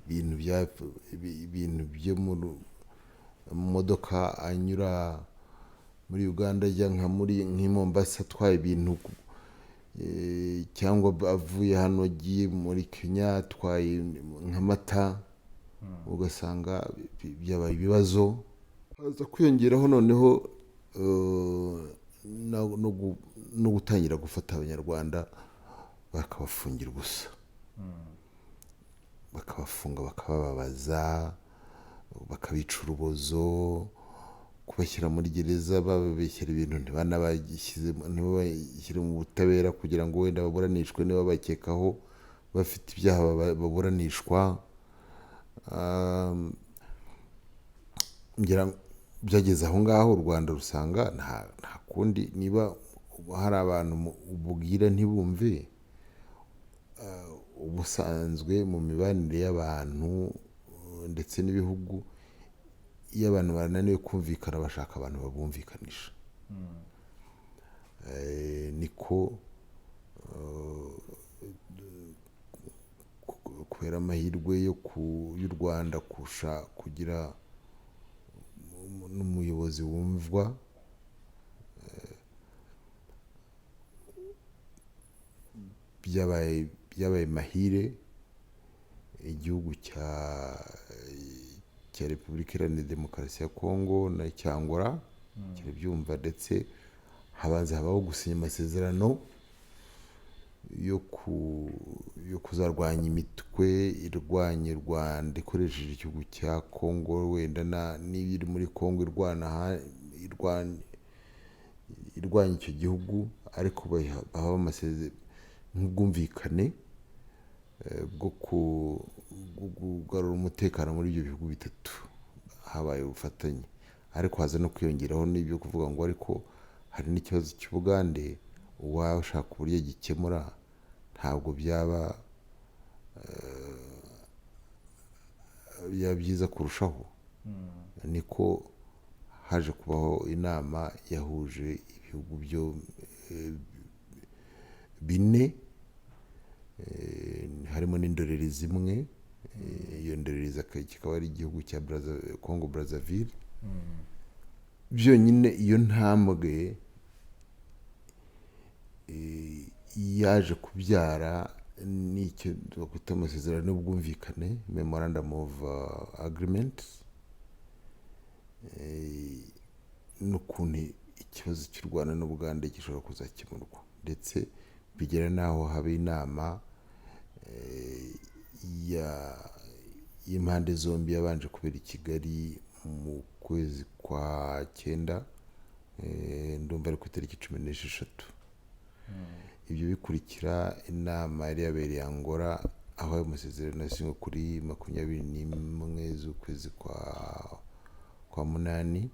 ibintu byo mu modoka anyura muri Uganda ajya nk'i Mombasa atwaye ibintu, cyangwa avuye hano agiye muri Kenya atwaye nk'amata, ugasanga byabaye ibibazo. Haza kwiyongeraho noneho no gutangira gufata abanyarwanda bakabafungira ubusa, bakabafunga, bakabababaza, bakabica urubozo, kubashyira muri gereza bababeshyera ibintu ntibabashyire mu butabera kugira ngo wenda baburanishwe, niba bakekaho bafite ibyaha baburanishwa. Byageze aho ngaho u Rwanda rusanga nta kundi, niba hari abantu ububwira ntibumve, ubusanzwe mu mibanire y'abantu ndetse n'ibihugu, iyo abantu bananiwe kumvikana bashaka abantu babumvikanisha. Niko kubera amahirwe y'u Rwanda kugira n'umuyobozi wumvwa, byabaye mahire igihugu cya Repubulika Iharanira Demokarasi ya Kongo na Cyangora kirabyumva, ndetse habaho gusinya amasezerano yo kuzarwanya imitwe irwanya u Rwanda ikoresheje igihugu cya Kongo, wenda n'ibiri muri Kongo irwanya icyo gihugu, ariko bahawe amasezerano nk'ubwumvikane bwo kugarura umutekano muri ibyo bihugu bitatu. Habaye ubufatanye, ariko haza no kwiyongeraho n'ibyo kuvuga ngo ariko hari n'ikibazo cy'Ubugande, uwashaka uburyo gikemura ntabwo byaba byiza kurushaho. Niko haje kubaho inama yahuje ibihugu byo bine, harimo n'indorerezi imwe. Iyo ndorerezi kikaba ari igihugu cya Congo Brazzaville. Byonyine iyo ntambwe yaje kubyara n'icyo bakwita amasezerano y'ubwumvikane, Memorandum of Agreement, n'ukuntu ikibazo cy'u Rwanda n'Ubugande gishobora kuzakemurwa, ndetse bigera n'aho haba inama y'impande zombi yabanje kubera i Kigali mu kwezi kwa 9, ndumva ari ku itariki 16. Ibyo bikurikira inama yari yabereye Angola aho ayo masezerano yasinywe kuri 21 z'ukwezi kwa munani.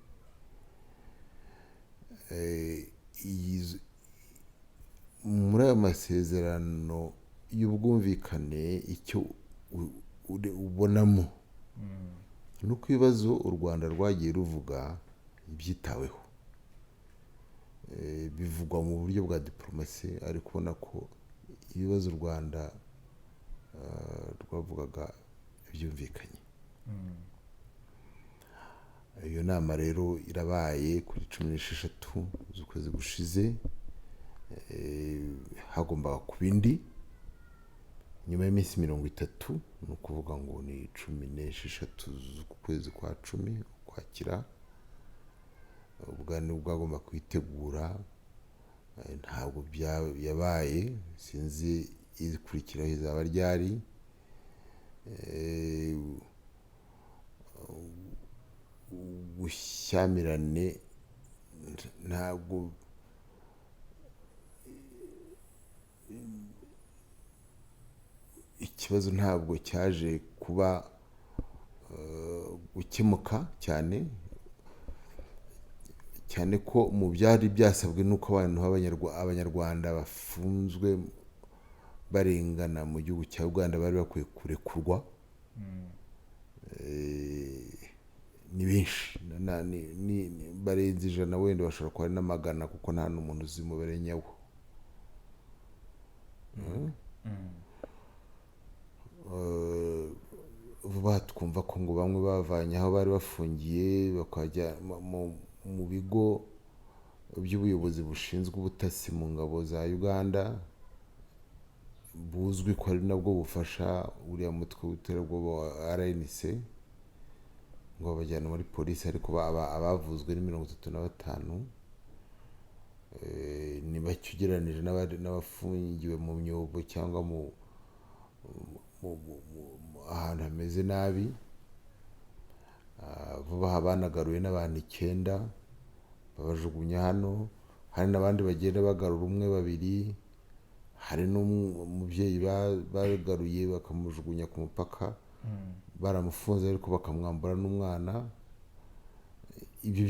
Muri ayo masezerano y'ubwumvikane icyo ubonamo nuko ibibazo u Rwanda rwagiye ruvuga byitaweho, bivugwa mu buryo bwa diplomasi, ariko ubona ko ibibazo u Rwanda rwavugaga byumvikanye. Iyo nama rero irabaye kuri 16 z'ukwezi gushize, hagombaga kuba indi nyuma y'iminsi 30, ni ukuvuga ngo ni 16 z'ukwezi kwa 10 Ukwakira. Ubwo bwagomba kwitegura, ntabwo yabaye, sinzi izikurikiraho izaba ryari. Ubushyamirane ntabwo ikibazo ntabwo cyaje kuba gukemuka cyane ko mu byari byasabwe nuko abantu abanyarwanda bafunzwe barengana mu gihugu cya Uganda bari bakwiye kurekurwa. Ni benshi, barenze 100, wenda bashobora kuba ari n'amagana, kuko nta n'umuntu uzi umubare nyawo. Vuba twumva ko ngo bamwe bavanye aho bari bafungiye bakajya mu bigo by'ubuyobozi bushinzwe ubutasi mu ngabo za Uganda, buzwi ko ari nabwo bufasha uriya mutwe w'iterabwoba wa RNC, ngo babajyana muri polisi, ariko abavuzwe ni 35. Ni bake ugereranije n'abafungiwe mu myobo cyangwa mu ahantu hameze nabi. Vuba banagaruye n'abantu 9 babajugunya hano, hari n'abandi bagenda bagarura 1-2, hari n'umubyeyi bagaruye bakamujugunya ku mupaka, baramufunze ariko bakamwambura n'umwana. Ibyo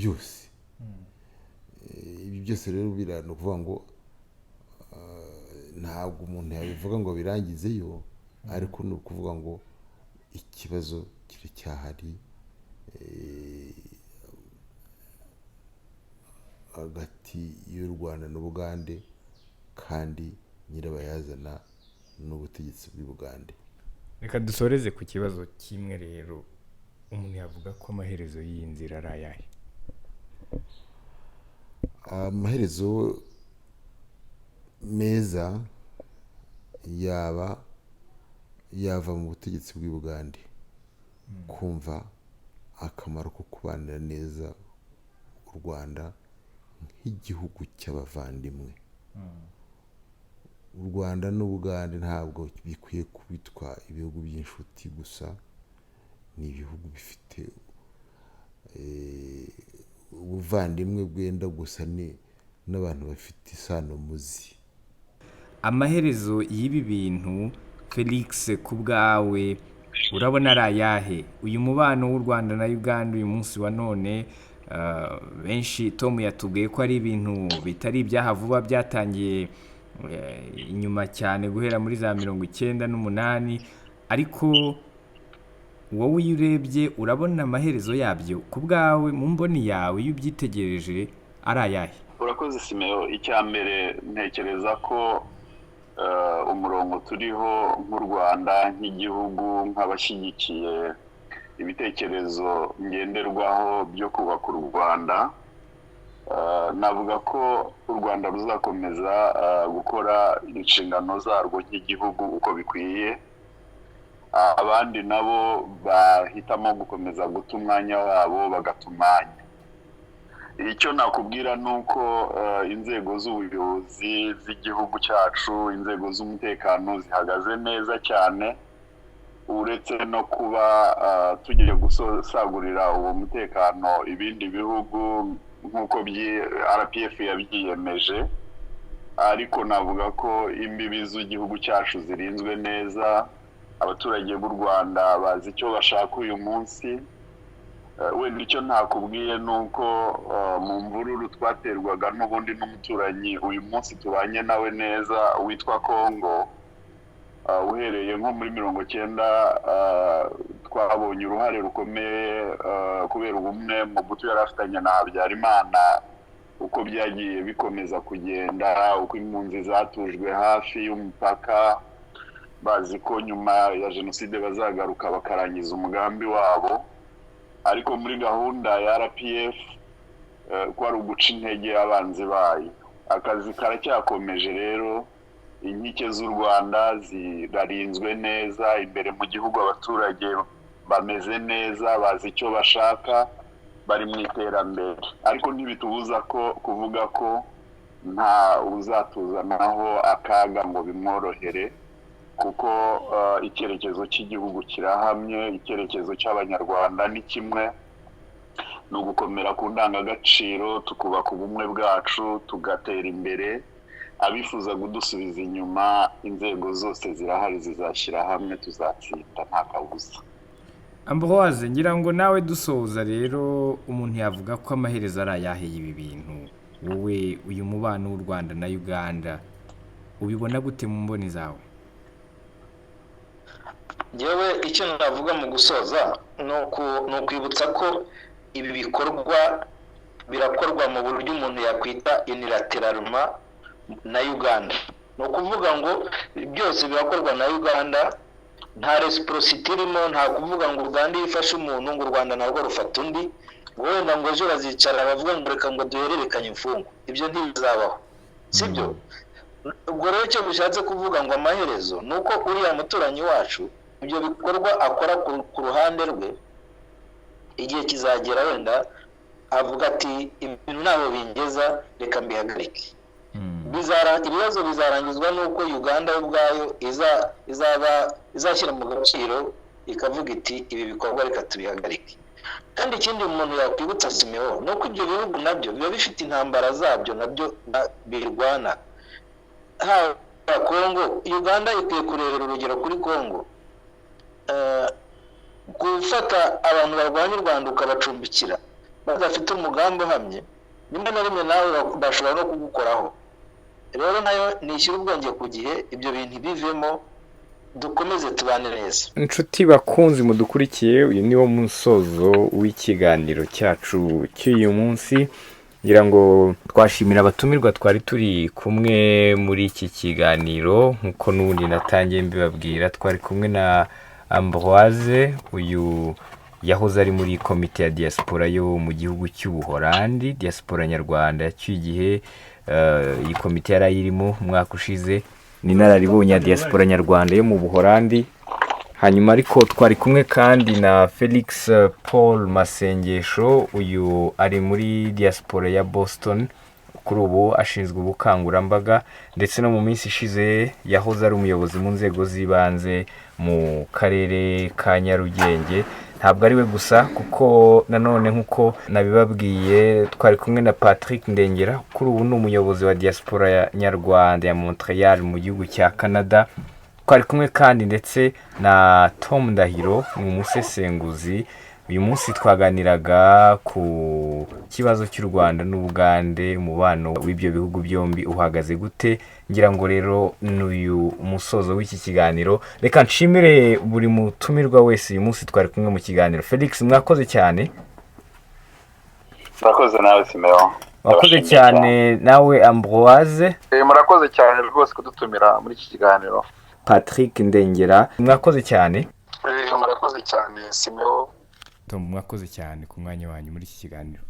byose rero birano kuvuga ngo ntabwo umuntu yabivuga ngo birangizeyo, ariko ni ukuvuga ngo ikibazo kiri cyahari hagati y'u Rwanda n'Ubugande, kandi nyirabayazana n'ubutegetsi bw'Ubugande. Reka dusoreze ku kibazo kimwe rero, umuntu yavuga ko amaherezo y'iyi nzira ari ayahe? Amaherezo meza yava mu butegetsi bw'Ubugande kumva akamaro ko kubanira neza u Rwanda nk'igihugu cy'abavandimwe. U Rwanda n'Ubugande ntabwo bikwiye kubitwa ibihugu by'inshuti gusa, ni ibihugu bifite ubuvandimwe bwenda gusa n'abantu bafite isano muzi. Amaherezo y'ibi bintu Felix, ku bwawe urabona ari ayahe? Uyu mubano w'u Rwanda na Uganda uyu munsi wa none, benshi Tom yatubwiye ko ari ibintu bitari ibyaha vuba, byatangiye inyuma cyane guhera muri za 1998, ariko wowe iyo urebye urabona amaherezo yabyo ku bwawe, mu mboni yawe iyo ubyitegereje ari ayahe? Urakoze Simeo. Icya mbere ntekereza ko umurongo turiho nk'u Rwanda nk'igihugu, nk'abashyigikiye ibitekerezo ngenderwaho byo kubaka u Rwanda, navuga ko u Rwanda ruzakomeza gukora inshingano zarwo nk'igihugu uko bikwiye. Abandi nabo bahitamo gukomeza guta umwanya wabo bagata umwanya. Icyo nakubwira ni uko inzego z'ubuyobozi z'igihugu cyacu, inzego z'umutekano zihagaze neza cyane, uretse no kuba tugiye gusagurira uwo mutekano ibindi bihugu nk'uko RPF yabyiyemeje, ariko navuga ko imbibi z'igihugu cyacu zirinzwe neza. abaturage b'u Rwanda bazi icyo bashaka uyu munsi. Wenda icyo ntakubwiye ni uko mu mvururu twaterwaga n'ubundi n'umuturanyi uyu munsi tubanye nawe neza witwa Congo, uhereye nko muri 90 twabonye uruhare rukomeye kubera ubumwe Mobutu yari afitanye na Habyarimana, uko byagiye bikomeza kugenda, uko impunzi zatujwe hafi y'umupaka, bazi ko nyuma ya jenoside bazagaruka bakarangiza umugambi wabo. Ariko muri gahunda ya RPF ko ari uguca intege abanzi bayo. Akazi karacyakomeje rero, inkike z'u Rwanda zirarinzwe neza, imbere mu gihugu abaturage bameze neza, bazi icyo bashaka, bari mu iterambere. Ariko ntibitubuza ko kuvuga ko nta uzatuzanaho akaga ngo bimworohere, kuko icyerekezo cy'igihugu kirahamye, icyerekezo cy'abanyarwanda ni kimwe, ni ugukomera ku ndangagaciro, tukubaka ubumwe bwacu, tugatera imbere. Abifuza kudusubiza inyuma, inzego zose zirahari, zizashyira hamwe, tuzatsinda nta kabuza. Ambroise, ngira ngo nawe dusoza rero, umuntu yavuga ko amaherezo ari ayaheye ibi bintu. Wowe uyu mubano w'u Rwanda na Uganda ubibona gute mu mboni zawe? Yewe icyo navuga mu gusoza ni ukwibutsa ko ibi bikorwa birakorwa mu buryo umuntu yakwita unilateralma na Uganda. Ni ukuvuga ngo byose birakorwa na Uganda, nta reciprocity irimo, nta kuvuga ngo Uganda yifashe umuntu ngo u Rwanda narwo rufata undi, ngo wenda ngo ejo bazicara bavuga ngo reka ngo duhererekanye imfungo. Ibyo ntibizabaho, sibyo? Ubwo rero icyo bishatse kuvuga ngo amaherezo ni uko uriya muturanyi wacu ibyo bikorwa akora ku ruhande rwe, igihe kizagera wenda avuga ati ibintu nabo bingeza, reka mbihagarike. Ibibazo bizarangizwa nuko Uganda ubwayo izashyira mu gaciro ikavuga iti ibi bikorwa reka tubihagarike. Kandi ikindi umuntu yakwibutsa Simeo nuko ibyo bihugu nabyo biba bifite intambara zabyo nabyo birwana. Kongo, Uganda ikwiye kurebera urugero kuri Kongo, gufata abantu barwanya u Rwanda ukabacumbikira badafite umugambi uhamye, rimwe na rimwe nawe bashobora no kugukoraho. Rero nayo nishyira ubwenge ku gihe, ibyo bintu bivemo, dukomeze tubane neza. Inshuti bakunzi mudukurikiye, uyu niwo musozo w'ikiganiro cyacu cy'uyu munsi. Ngira ngo twashimira abatumirwa twari turi kumwe muri iki kiganiro, nkuko n'ubundi natangiye mbibabwira. Twari kumwe na Ambroise, uyu yahoze ari muri komite ya diaspora yo mu gihugu cy'Ubuholandi, diaspora nyarwanda yacyuye igihe. Iyi komite yari irimo umwaka ushize, ni nararibonye diaspora nyarwanda yo mu Buholandi. Hanyuma ariko twari kumwe kandi na Felix Paul Masengesho, uyu ari muri diaspora ya Boston, kuri ubu ashinzwe ubukangurambaga, ndetse no mu minsi ishize yahoze ari umuyobozi mu nzego z'ibanze mu karere ka Nyarugenge. Ntabwo ari we gusa, kuko nanone nkuko nabibabwiye twari kumwe na Patrick Ndengera, kuri ubu ni umuyobozi wa diaspora nyarwanda ya Montreal mu gihugu cya Canada. Twari kumwe kandi ndetse na Tom Ndahiro, ni umusesenguzi. Uyu munsi twaganiraga ku kibazo cy'u Rwanda n'Ubugande, umubano w'ibyo bihugu byombi uhagaze gute. Ngira ngo rero n'uyu musozo w'iki kiganiro, reka nshimire buri mutumirwa wese uyu munsi twari kumwe mu kiganiro. Felix, mwakoze cyane. Murakoze nawe Simeo. Wakoze cyane nawe Ambroise. Murakoze cyane rwose kudutumira muri iki kiganiro. Patrick Ndengera, mwakoze cyane. Murakoze cyane Simeo. Tom, mwakoze cyane ku mwanya wanyu muri iki kiganiro.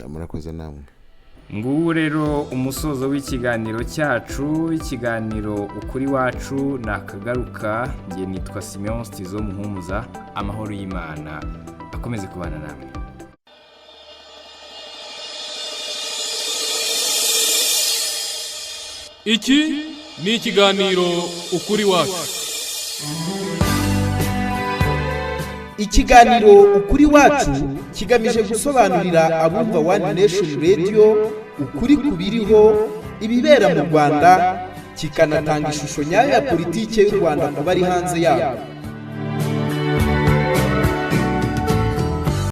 Murakoze namwe. Ngubu rero umusozo w'ikiganiro cyacu, ikiganiro ukuri wacu nakagaruka. Ngiye nitwa Simeon Stizo Muhumuza. Amahoro y'Imana akomeze kubana namwe. Iki ni ikiganiro ukuri wacu. Ikiganiro ukuri wacu kigamije gusobanurira abumva One Nation Radio ukuri kubiriho ibibera mu Rwanda, kikanatanga ishusho nyayo ya politike y'u Rwanda ku bari hanze yabo.